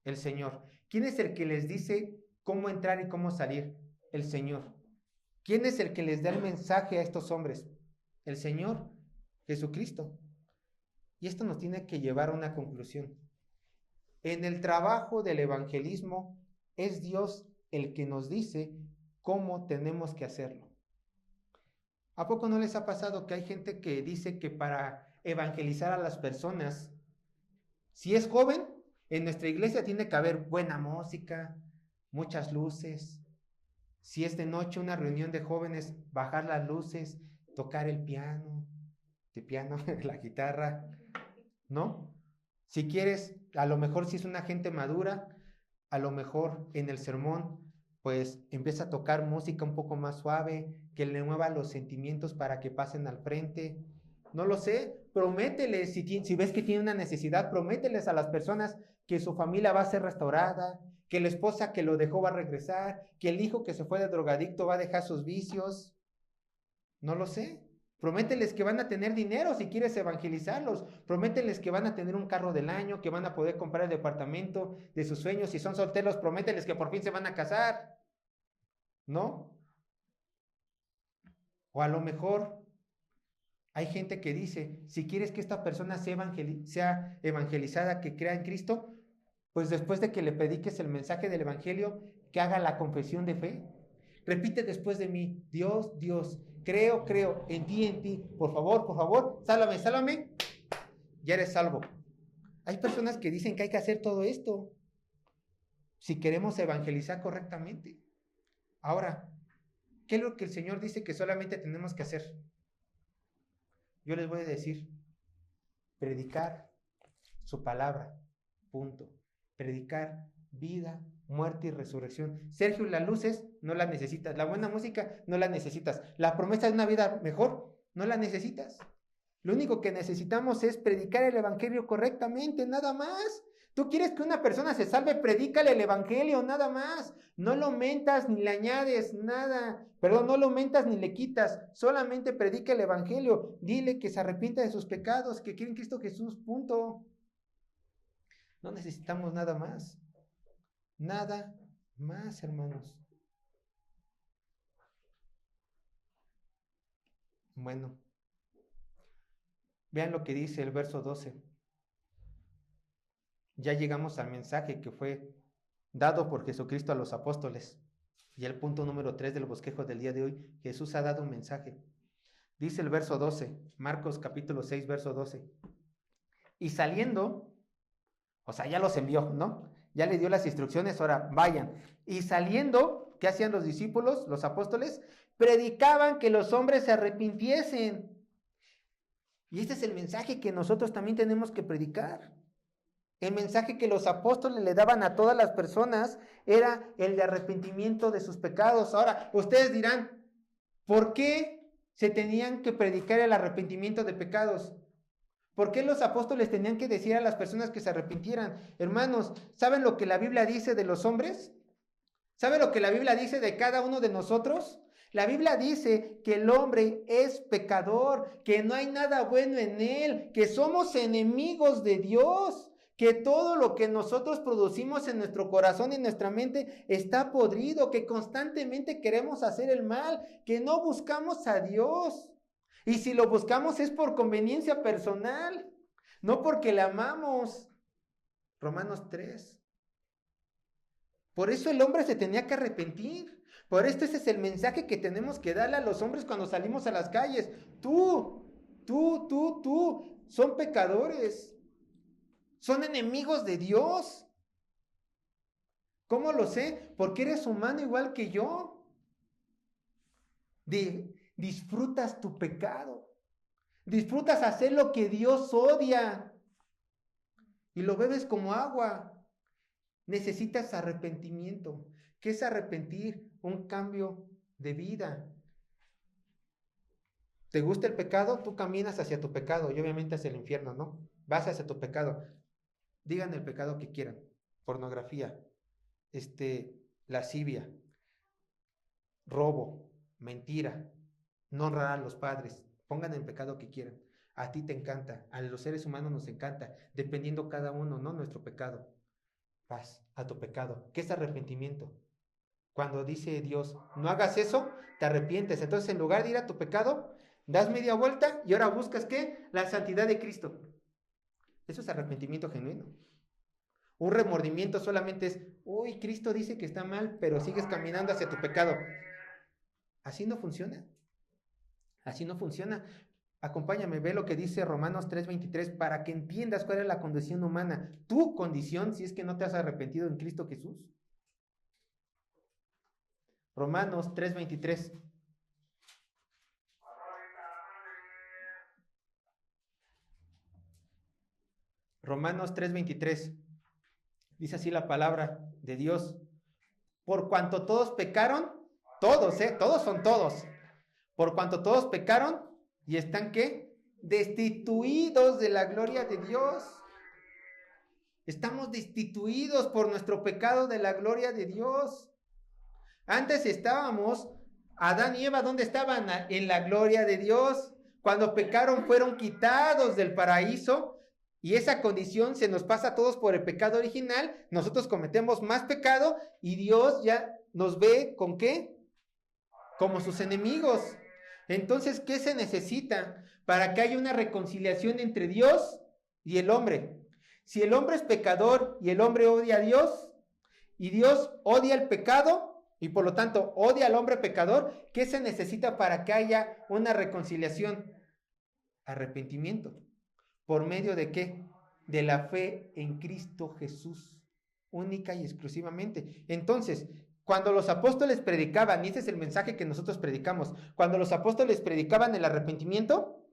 El Señor. ¿Quién es el que les dice cómo entrar y cómo salir? El Señor. ¿Quién es el que les da el mensaje a estos hombres? El Señor, Jesucristo. Y esto nos tiene que llevar a una conclusión. En el trabajo del evangelismo es Dios el que nos dice cómo tenemos que hacerlo. ¿A poco no les ha pasado que hay gente que dice que para evangelizar a las personas, si es joven, en nuestra iglesia tiene que haber buena música, muchas luces? Si es de noche una reunión de jóvenes, bajar las luces, tocar el piano, de piano, la guitarra, ¿no? Si quieres, a lo mejor si es una gente madura, a lo mejor en el sermón, pues empieza a tocar música un poco más suave, que le mueva los sentimientos para que pasen al frente. No lo sé, promételes, si ves que tiene una necesidad, promételes a las personas que su familia va a ser restaurada, que la esposa que lo dejó va a regresar, que el hijo que se fue de drogadicto va a dejar sus vicios. No lo sé. Promételes que van a tener dinero si quieres evangelizarlos. Promételes que van a tener un carro del año, que van a poder comprar el departamento de sus sueños. Si son solteros, promételes que por fin se van a casar. ¿No? O a lo mejor hay gente que dice, si quieres que esta persona sea evangelizada, que crea en Cristo, pues después de que le prediques el mensaje del evangelio, que haga la confesión de fe. Repite después de mí, Dios, Dios, creo, en ti, por favor, sálvame, ya eres salvo. Hay personas que dicen que hay que hacer todo esto si queremos evangelizar correctamente. Ahora, ¿qué es lo que el Señor dice que solamente tenemos que hacer? Yo les voy a decir, predicar su palabra, punto. Predicar vida, muerte y resurrección. Sergio, las luces no las necesitas, la buena música no la necesitas, la promesa de una vida mejor no la necesitas. Lo único que necesitamos es predicar el evangelio correctamente, nada más. Tú quieres que una persona se salve, predícale el evangelio, nada más. No lo aumentas ni le añades nada. Perdón, no lo aumentas ni le quitas. Solamente predica el evangelio. Dile que se arrepienta de sus pecados, que quiere en Cristo Jesús, punto. No necesitamos nada más. Nada más, hermanos. Bueno, vean lo que dice el verso 12. Ya llegamos al mensaje que fue dado por Jesucristo a los apóstoles. Y el punto número 3 del bosquejo del día de hoy, Jesús ha dado un mensaje. Dice el verso 12, Marcos capítulo 6, verso 12. Y saliendo, o sea, ya los envió, ¿no? Ya le dio las instrucciones, ahora vayan. Y saliendo, ¿qué hacían los discípulos, los apóstoles? Predicaban que los hombres se arrepintiesen. Y este es el mensaje que nosotros también tenemos que predicar. El mensaje que los apóstoles le daban a todas las personas era el de arrepentimiento de sus pecados. Ahora, ustedes dirán, ¿por qué se tenían que predicar el arrepentimiento de pecados? ¿Por qué los apóstoles tenían que decir a las personas que se arrepintieran? Hermanos, ¿saben lo que la Biblia dice de los hombres? ¿Saben lo que la Biblia dice de cada uno de nosotros? La Biblia dice que el hombre es pecador, que no hay nada bueno en él, que somos enemigos de Dios, que todo lo que nosotros producimos en nuestro corazón y en nuestra mente está podrido, que constantemente queremos hacer el mal, que no buscamos a Dios. Y si lo buscamos es por conveniencia personal, no porque le amamos. Romanos 3. Por eso el hombre se tenía que arrepentir. Por esto ese es el mensaje que tenemos que darle a los hombres cuando salimos a las calles. Tú, son pecadores. Son enemigos de Dios. ¿Cómo lo sé? Porque eres humano igual que yo. Disfrutas tu pecado. Disfrutas hacer lo que Dios odia. Y lo bebes como agua. Necesitas arrepentimiento. ¿Qué es arrepentir? Un cambio de vida. ¿Te gusta el pecado? Tú caminas hacia tu pecado y obviamente hacia el infierno, ¿no? Vas hacia tu pecado. Digan el pecado que quieran. Pornografía, lascivia, robo, mentira, no honrar a los padres. Pongan el pecado que quieran. A ti te encanta, a los seres humanos nos encanta, dependiendo cada uno, ¿no? Nuestro pecado. Vas a tu pecado. ¿Qué es arrepentimiento? Cuando dice Dios, no hagas eso, te arrepientes. Entonces, en lugar de ir a tu pecado, das media vuelta y ahora buscas, ¿qué? La santidad de Cristo. Eso es arrepentimiento genuino. Un remordimiento solamente es, uy, Cristo dice que está mal, pero sigues caminando hacia tu pecado. Así no funciona. Así no funciona. Acompáñame, ve lo que dice Romanos 3:23 para que entiendas cuál es la condición humana. Tu condición si es que no te has arrepentido en Cristo Jesús. Romanos 3:23. Romanos 3:23. Dice así la palabra de Dios. Por cuanto todos pecaron, todos son todos. Por cuanto todos pecaron y están ¿qué? Destituidos de la gloria de Dios. Estamos destituidos por nuestro pecado de la gloria de Dios. Antes estábamos, Adán y Eva, ¿dónde estaban? En la gloria de Dios. Cuando pecaron fueron quitados del paraíso y esa condición se nos pasa a todos por el pecado original. Nosotros cometemos más pecado y Dios ya nos ve ¿con qué? Como sus enemigos. Entonces, ¿qué se necesita para que haya una reconciliación entre Dios y el hombre? Si el hombre es pecador y el hombre odia a Dios y Dios odia el pecado y por lo tanto odia al hombre pecador, ¿qué se necesita para que haya una reconciliación? Arrepentimiento. ¿Por medio de qué? De la fe en Cristo Jesús, única y exclusivamente. Entonces, cuando los apóstoles predicaban, y ese es el mensaje que nosotros predicamos, cuando los apóstoles predicaban el arrepentimiento,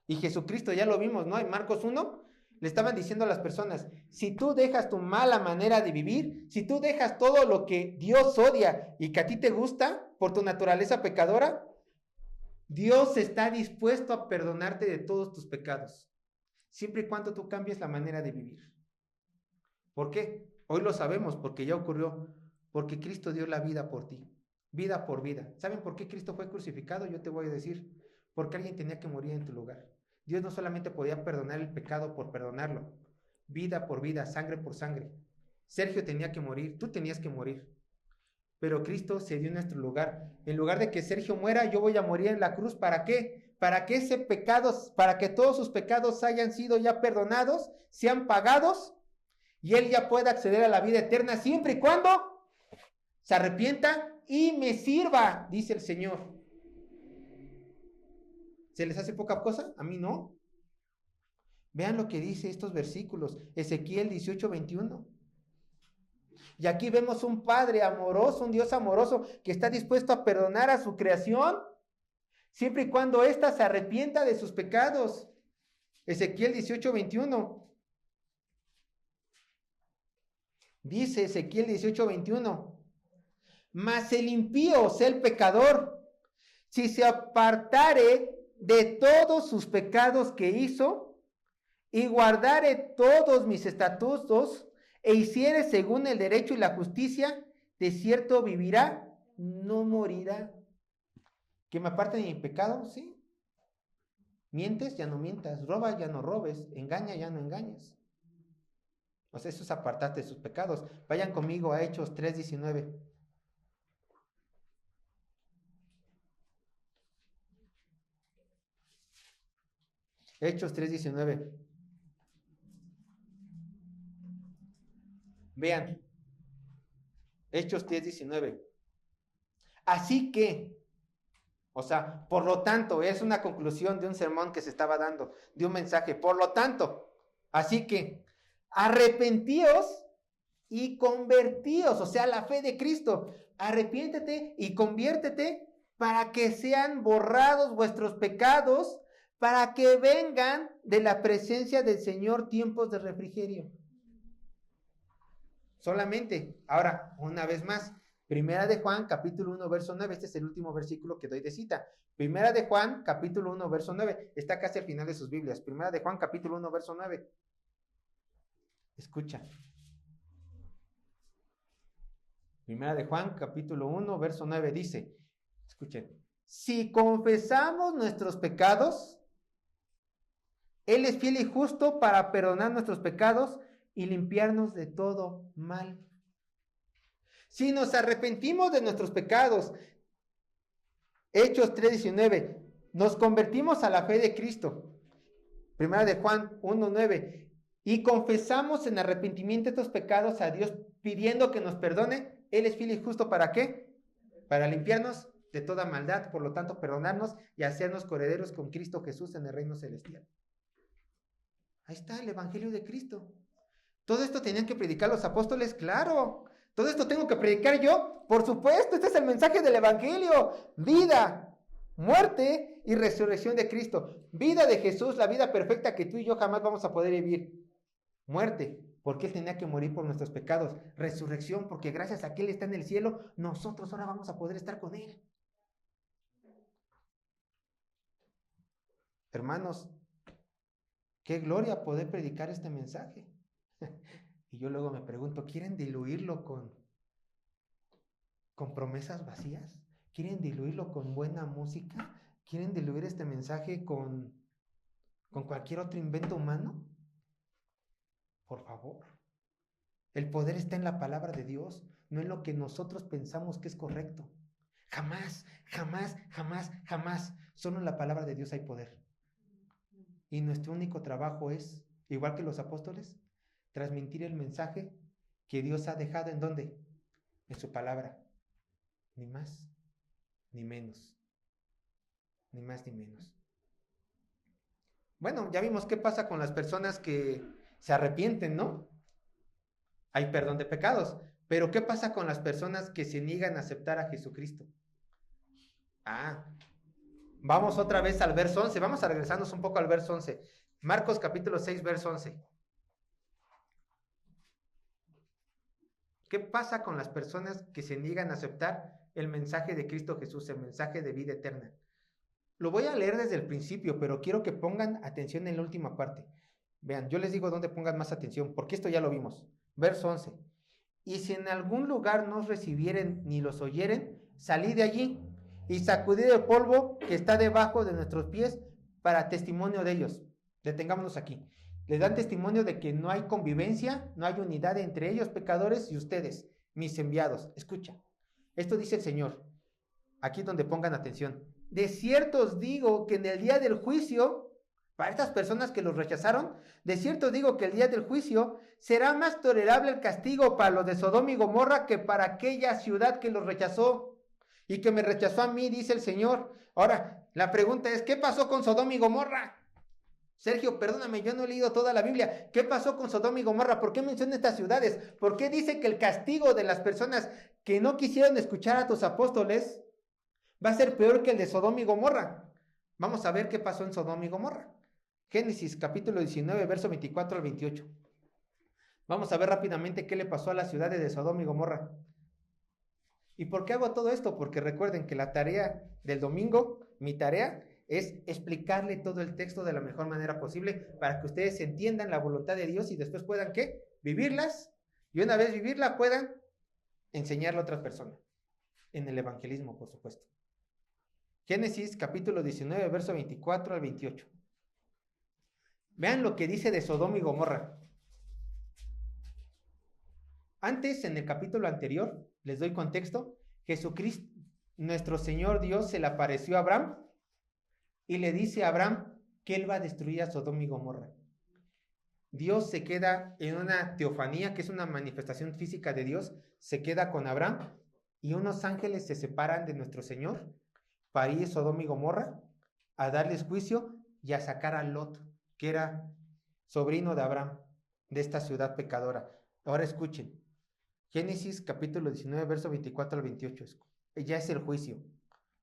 y Jesucristo ya lo vimos, ¿no? En Marcos 1, le estaban diciendo a las personas, si tú dejas tu mala manera de vivir, si tú dejas todo lo que Dios odia y que a ti te gusta por tu naturaleza pecadora, Dios está dispuesto a perdonarte de todos tus pecados, siempre y cuando tú cambies la manera de vivir. ¿Por qué? Hoy lo sabemos, porque ya ocurrió, porque Cristo dio la vida por ti, vida por vida. ¿Saben por qué Cristo fue crucificado? Yo te voy a decir, porque alguien tenía que morir en tu lugar. Dios no solamente podía perdonar el pecado por perdonarlo, vida por vida, sangre por sangre. Sergio tenía que morir, tú tenías que morir. Pero Cristo se dio en nuestro lugar. En lugar de que Sergio muera, yo voy a morir en la cruz. ¿Para qué? Para que para que todos sus pecados hayan sido ya perdonados, sean pagados, y él ya pueda acceder a la vida eterna siempre y cuando se arrepienta y me sirva, dice el Señor. ¿Se les hace poca cosa? A mí no. Vean lo que dice estos versículos. Ezequiel 18:21. Y aquí vemos un Padre amoroso, un Dios amoroso que está dispuesto a perdonar a su creación siempre y cuando ésta se arrepienta de sus pecados. Ezequiel 18:21. Dice Ezequiel 18:21. Mas el impío, o sea el pecador, si se apartare de todos sus pecados que hizo y guardare todos mis estatutos e hiciere según el derecho y la justicia, de cierto vivirá, no morirá. ¿Que me aparte de mi pecado? Sí. Mientes, ya no mientas. Robas, ya no robes. Engaña, ya no engañes. O sea, eso es apartarte de sus pecados. Vayan conmigo a Hechos 3:19. Hechos 3:19. Vean. Hechos 10:19. Así que, o sea, por lo tanto, es una conclusión de un sermón que se estaba dando, de un mensaje. Por lo tanto, así que, arrepentíos y convertíos, o sea, la fe de Cristo. Arrepiéntete y conviértete para que sean borrados vuestros pecados, para que vengan de la presencia del Señor tiempos de refrigerio. Solamente, ahora, una vez más, Primera de Juan, capítulo 1, verso 9, este es el último versículo que doy de cita. Primera de Juan, capítulo 1, verso 9, está casi al final de sus Biblias. Primera de Juan, capítulo 1, verso 9. Escucha. Primera de Juan, capítulo 1, verso 9, dice, escuchen, si confesamos nuestros pecados, Él es fiel y justo para perdonar nuestros pecados y limpiarnos de todo mal. Si nos arrepentimos de nuestros pecados, Hechos 3:19, nos convertimos a la fe de Cristo, Primera de Juan 1:9, y confesamos en arrepentimiento estos pecados a Dios pidiendo que nos perdone, Él es fiel y justo ¿para qué? Para limpiarnos de toda maldad, por lo tanto perdonarnos y hacernos coherederos con Cristo Jesús en el reino celestial. Ahí está el evangelio de Cristo. ¿Todo esto tenían que predicar los apóstoles? Claro. ¿Todo esto tengo que predicar yo? Por supuesto, este es el mensaje del evangelio. Vida, muerte y resurrección de Cristo. Vida de Jesús, la vida perfecta que tú y yo jamás vamos a poder vivir. Muerte, porque Él tenía que morir por nuestros pecados. Resurrección, porque gracias a que Él está en el cielo, nosotros ahora vamos a poder estar con Él. Hermanos, qué gloria poder predicar este mensaje. Y yo luego me pregunto, ¿quieren diluirlo con promesas vacías? ¿Quieren diluirlo con buena música? ¿Quieren diluir este mensaje con cualquier otro invento humano? Por favor. El poder está en la palabra de Dios, no en lo que nosotros pensamos que es correcto. Jamás, jamás, jamás, jamás. Solo en la palabra de Dios hay poder. Y nuestro único trabajo es, igual que los apóstoles, transmitir el mensaje que Dios ha dejado ¿en dónde? En su palabra. Ni más, ni menos. Ni más, ni menos. Bueno, ya vimos qué pasa con las personas que se arrepienten, ¿no? Hay perdón de pecados. Pero ¿qué pasa con las personas que se niegan a aceptar a Jesucristo? Vamos otra vez al verso 11. Vamos a regresarnos un poco al verso 11. Marcos capítulo 6, verso 11. ¿Qué pasa con las personas que se niegan a aceptar el mensaje de Cristo Jesús, el mensaje de vida eterna? Lo voy a leer desde el principio, pero quiero que pongan atención en la última parte. Vean, yo les digo dónde pongan más atención, porque esto ya lo vimos. Verso 11. Y si en algún lugar no os recibieren ni los oyeren, salid de allí y sacudid el polvo que está debajo de nuestros pies para testimonio de ellos. Detengámonos aquí. Les dan testimonio de que no hay convivencia, no hay unidad entre ellos, pecadores, y ustedes, mis enviados. Escucha, esto dice el Señor. Aquí es donde pongan atención. De cierto os digo que en el día del juicio, para estas personas que los rechazaron, de cierto os digo que el día del juicio será más tolerable el castigo para los de Sodoma y Gomorra que para aquella ciudad que los rechazó y que me rechazó a mí, dice el Señor. Ahora, la pregunta es, ¿qué pasó con Sodoma y Gomorra? Sergio, perdóname, yo no he leído toda la Biblia. ¿Qué pasó con Sodoma y Gomorra? ¿Por qué menciona estas ciudades? ¿Por qué dice que el castigo de las personas que no quisieron escuchar a tus apóstoles va a ser peor que el de Sodoma y Gomorra? Vamos a ver qué pasó en Sodoma y Gomorra. Génesis capítulo 19, verso 24 al 28. Vamos a ver rápidamente qué le pasó a las ciudades de Sodoma y Gomorra. ¿Y por qué hago todo esto? Porque recuerden que la tarea del domingo, mi tarea, es explicarle todo el texto de la mejor manera posible para que ustedes entiendan la voluntad de Dios y después puedan, ¿qué? Vivirlas. Y una vez vivirla, puedan enseñarla a otras personas. En el evangelismo, por supuesto. Génesis capítulo 19, verso 24 al 28. Vean lo que dice de Sodoma y Gomorra. Antes, en el capítulo anterior, les doy contexto, Jesucristo, nuestro Señor Dios, se le apareció a Abraham y le dice a Abraham que él va a destruir a Sodoma y Gomorra. Dios se queda en una teofanía, que es una manifestación física de Dios, se queda con Abraham y unos ángeles se separan de nuestro Señor para ir a Sodoma y Gomorra a darles juicio y a sacar a Lot, que era sobrino de Abraham, de esta ciudad pecadora. Ahora escuchen, Génesis capítulo 19, verso 24 al 28, ya es el juicio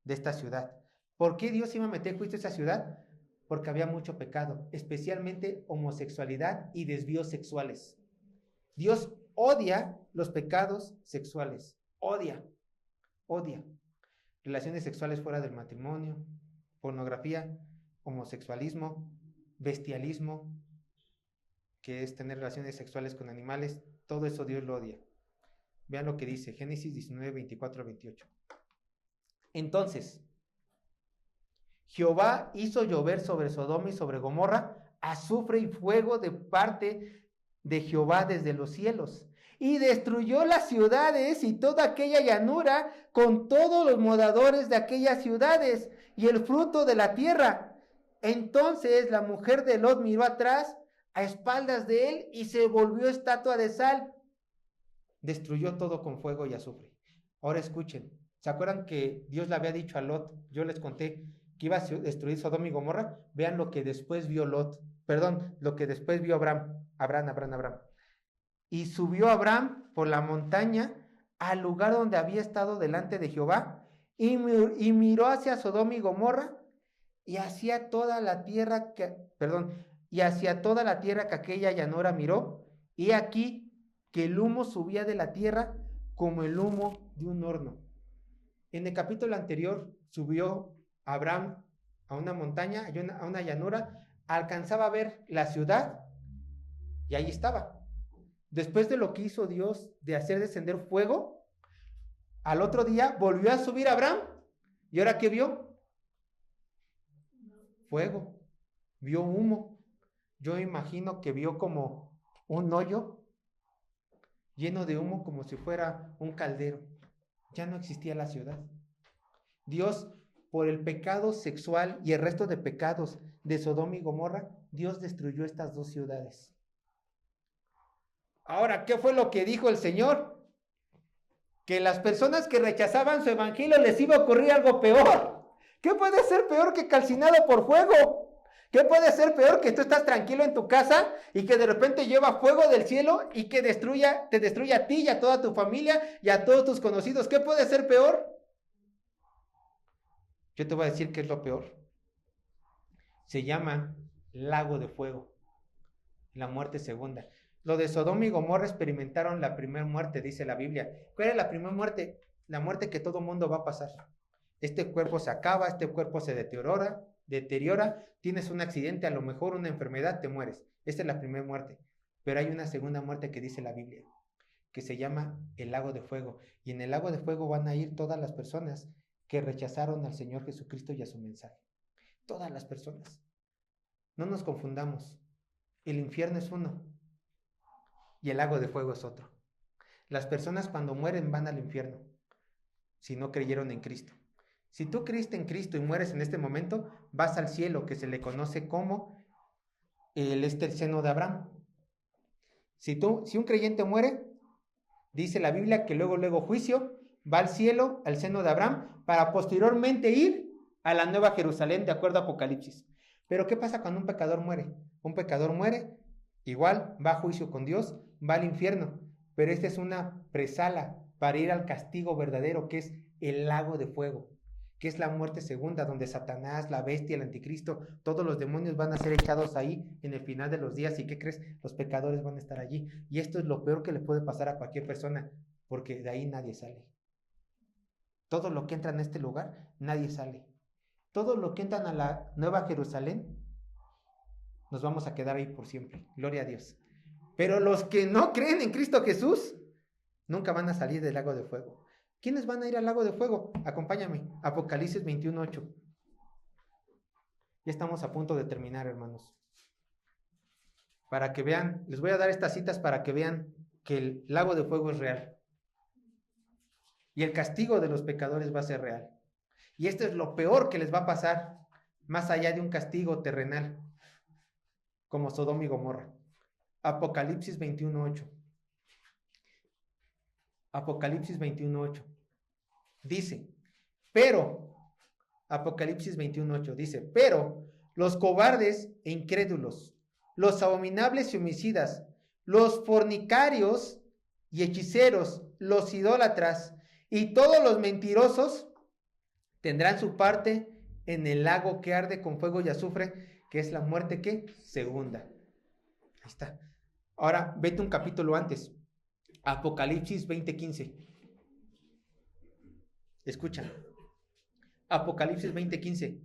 de esta ciudad. ¿Por qué Dios iba a meter juicio a esa ciudad? Porque había mucho pecado, especialmente homosexualidad y desvíos sexuales. Dios odia los pecados sexuales, odia. Relaciones sexuales fuera del matrimonio, pornografía, homosexualismo, bestialismo, que es tener relaciones sexuales con animales, todo eso Dios lo odia. Vean lo que dice Génesis 19, 24 al 28. Entonces, Jehová hizo llover sobre Sodoma y sobre Gomorra azufre y fuego de parte de Jehová desde los cielos, y destruyó las ciudades y toda aquella llanura con todos los moradores de aquellas ciudades y el fruto de la tierra. Entonces la mujer de Lot miró atrás a espaldas de él y se volvió estatua de sal. Destruyó todo con fuego y azufre. Ahora escuchen, ¿se acuerdan que Dios le había dicho a Lot? Yo les conté que iba a destruir Sodoma y Gomorra. Vean lo que después vio lo que después vio Abraham. Y subió Abraham por la montaña al lugar donde había estado delante de Jehová y miró hacia Sodoma y Gomorra y hacia toda la tierra y hacia toda la tierra que aquella llanura miró, y aquí que el humo subía de la tierra como el humo de un horno. En el capítulo anterior subió Abraham a una montaña, a una llanura, alcanzaba a ver la ciudad y ahí estaba. Después de lo que hizo Dios de hacer descender fuego, al otro día volvió a subir Abraham y ahora ¿qué vio? Fuego, vio humo. Yo imagino que vio como un hoyo lleno de humo como si fuera un caldero. Ya no existía la ciudad. Dios, por el pecado sexual y el resto de pecados de Sodoma y Gomorra, Dios destruyó estas dos ciudades. Ahora, ¿qué fue lo que dijo el Señor? Que las personas que rechazaban su evangelio les iba a ocurrir algo peor. ¿Qué puede ser peor que calcinado por fuego? ¿Qué puede ser peor que tú estás tranquilo en tu casa y que de repente lleva fuego del cielo y que te destruya a ti y a toda tu familia y a todos tus conocidos? ¿Qué puede ser peor? Yo te voy a decir qué es lo peor. Se llama lago de fuego, la muerte segunda. Lo de Sodoma y Gomorra experimentaron la primera muerte, dice la Biblia. ¿Cuál es la primera muerte? La muerte que todo mundo va a pasar. Este cuerpo se acaba, este cuerpo se deteriora, tienes un accidente, a lo mejor una enfermedad, te mueres. Esta es la primera muerte. Pero hay una segunda muerte que dice la Biblia, que se llama el lago de fuego. Y en el lago de fuego van a ir todas las personas que rechazaron al Señor Jesucristo y a su mensaje. Todas las personas. No nos confundamos. El infierno es uno y el lago de fuego es otro. Las personas cuando mueren van al infierno si no creyeron en Cristo. Si tú creíste en Cristo y mueres en este momento, vas al cielo, que se le conoce como el seno de Abraham. Si un creyente muere, dice la Biblia que luego juicio, va al cielo, al seno de Abraham, para posteriormente ir a la nueva Jerusalén, de acuerdo a Apocalipsis. Pero ¿qué pasa cuando un pecador muere? Un pecador muere, igual va a juicio con Dios, va al infierno, pero esta es una presala para ir al castigo verdadero, que es el lago de fuego, que es la muerte segunda, donde Satanás, la bestia, el anticristo, todos los demonios van a ser echados ahí en el final de los días. ¿Y qué crees? Los pecadores van a estar allí. Y esto es lo peor que le puede pasar a cualquier persona, porque de ahí nadie sale. Todo lo que entra en este lugar, nadie sale. Todo lo que entran a la nueva Jerusalén, nos vamos a quedar ahí por siempre. Gloria a Dios. Pero los que no creen en Cristo Jesús, nunca van a salir del lago de fuego. ¿Quiénes van a ir al lago de fuego? Acompáñame. Apocalipsis 21:8. Ya estamos a punto de terminar, hermanos. Para que vean, les voy a dar estas citas para que vean que el lago de fuego es real. Y el castigo de los pecadores va a ser real. Y esto es lo peor que les va a pasar, más allá de un castigo terrenal, como Sodoma y Gomorra. Apocalipsis 21:8. Apocalipsis 21:8. Dice, pero, Apocalipsis 21:8 dice, pero los cobardes e incrédulos, los abominables y homicidas, los fornicarios y hechiceros, los idólatras y todos los mentirosos tendrán su parte en el lago que arde con fuego y azufre, que es la muerte que segunda. Ahí está. Ahora, vete un capítulo antes. Apocalipsis 20:15. Escucha. Apocalipsis 20:15.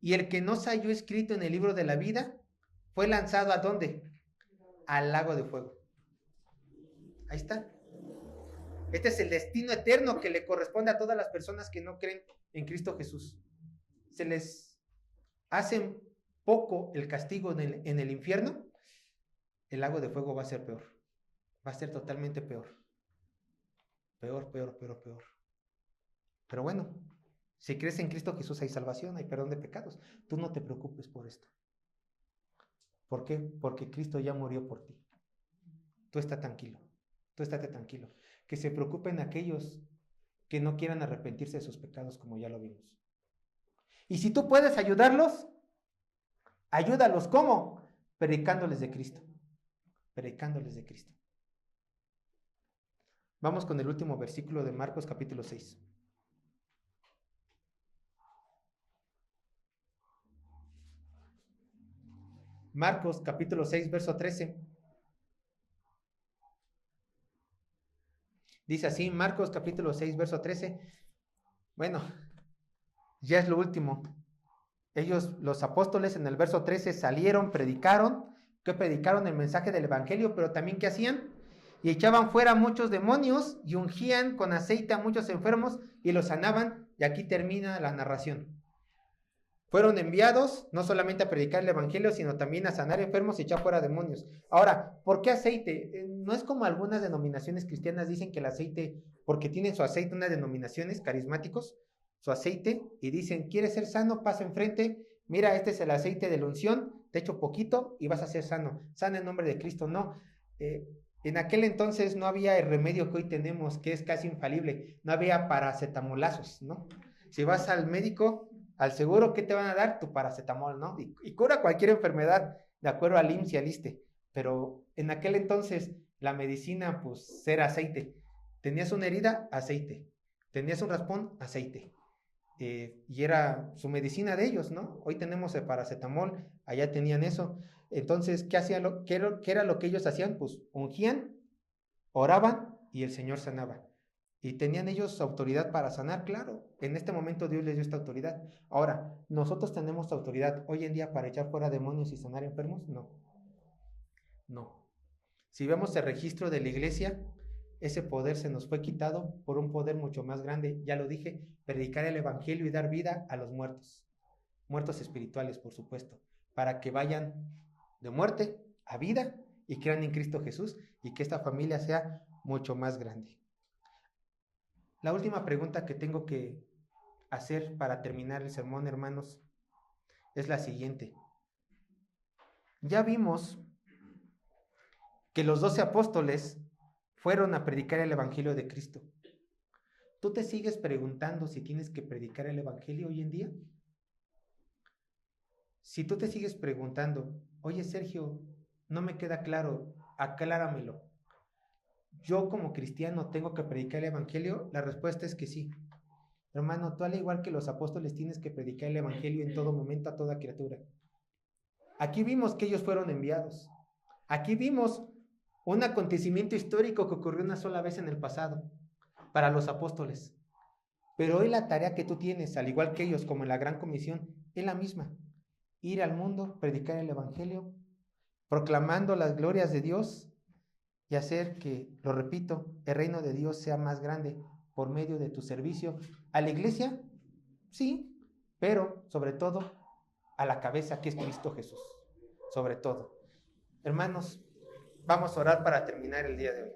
Y el que no se halló escrito en el libro de la vida fue lanzado ¿a dónde? Al lago de fuego. Ahí está. Este es el destino eterno que le corresponde a todas las personas que no creen en Cristo Jesús. Se les hace poco el castigo en el infierno. El lago de fuego va a ser peor. Va a ser totalmente peor. Peor. Pero bueno, si crees en Cristo Jesús hay salvación, hay perdón de pecados. Tú no te preocupes por esto. ¿Por qué? Porque Cristo ya murió por ti. Tú estate tranquilo. Tú estate tranquilo. Que se preocupen aquellos que no quieran arrepentirse de sus pecados, como ya lo vimos. Y si tú puedes ayudarlos, ayúdalos. ¿Cómo? Predicándoles de Cristo. Predicándoles de Cristo. Vamos con el último versículo de Marcos capítulo 6. Marcos capítulo 6, verso 13. Dice así, Marcos capítulo 6, verso 13. Bueno, ya es lo último. Ellos, los apóstoles, en el verso 13 salieron, predicaron, que predicaron el mensaje del evangelio, pero también ¿qué hacían? Y echaban fuera muchos demonios y ungían con aceite a muchos enfermos y los sanaban. Y aquí termina la narración. Fueron enviados no solamente a predicar el evangelio, sino también a sanar enfermos y echar fuera demonios. Ahora, ¿por qué aceite? No es como algunas denominaciones cristianas dicen que el aceite, porque tienen su aceite, unas denominaciones carismáticos, su aceite, y dicen, ¿quieres ser sano? Pasa enfrente, mira, este es el aceite de la unción, te echo poquito y vas a ser sano. Sana en nombre de Cristo. No, en aquel entonces no había el remedio que hoy tenemos, que es casi infalible. No había paracetamolazos, ¿no? Si vas al médico, al seguro, ¿qué te van a dar? Tu paracetamol, ¿no? Y cura cualquier enfermedad, de acuerdo al IMSS y al ISSSTE. Pero en aquel entonces, la medicina, pues, era aceite. Tenías una herida, aceite. Tenías un raspón, aceite. Y era su medicina de ellos, ¿no? Hoy tenemos el paracetamol, allá tenían eso. Entonces, ¿qué hacían? ¿Qué era lo que ellos hacían? Pues ungían, oraban y el Señor sanaba. ¿Y tenían ellos autoridad para sanar? Claro, en este momento Dios les dio esta autoridad. Ahora, ¿nosotros tenemos autoridad hoy en día para echar fuera demonios y sanar enfermos? No. No. Si vemos el registro de la iglesia, ese poder se nos fue quitado por un poder mucho más grande. Ya lo dije, predicar el evangelio y dar vida a los muertos. Muertos espirituales, por supuesto, para que vayan de muerte a vida y crean en Cristo Jesús y que esta familia sea mucho más grande. La última pregunta que tengo que hacer para terminar el sermón, hermanos, es la siguiente. Ya vimos que los 12 apóstoles fueron a predicar el evangelio de Cristo. ¿Tú te sigues preguntando si tienes que predicar el evangelio hoy en día? Si tú te sigues preguntando, oye Sergio, no me queda claro, acláramelo. ¿Yo como cristiano tengo que predicar el evangelio? La respuesta es que sí. Hermano, tú al igual que los apóstoles tienes que predicar el evangelio en todo momento a toda criatura. Aquí vimos que ellos fueron enviados. Aquí vimos un acontecimiento histórico que ocurrió una sola vez en el pasado para los apóstoles. Pero hoy la tarea que tú tienes, al igual que ellos, como en la Gran Comisión, es la misma. Ir al mundo, predicar el evangelio, proclamando las glorias de Dios y hacer que, lo repito, el reino de Dios sea más grande por medio de tu servicio a la iglesia, sí, pero sobre todo a la cabeza que es Cristo Jesús, sobre todo. Hermanos, vamos a orar para terminar el día de hoy.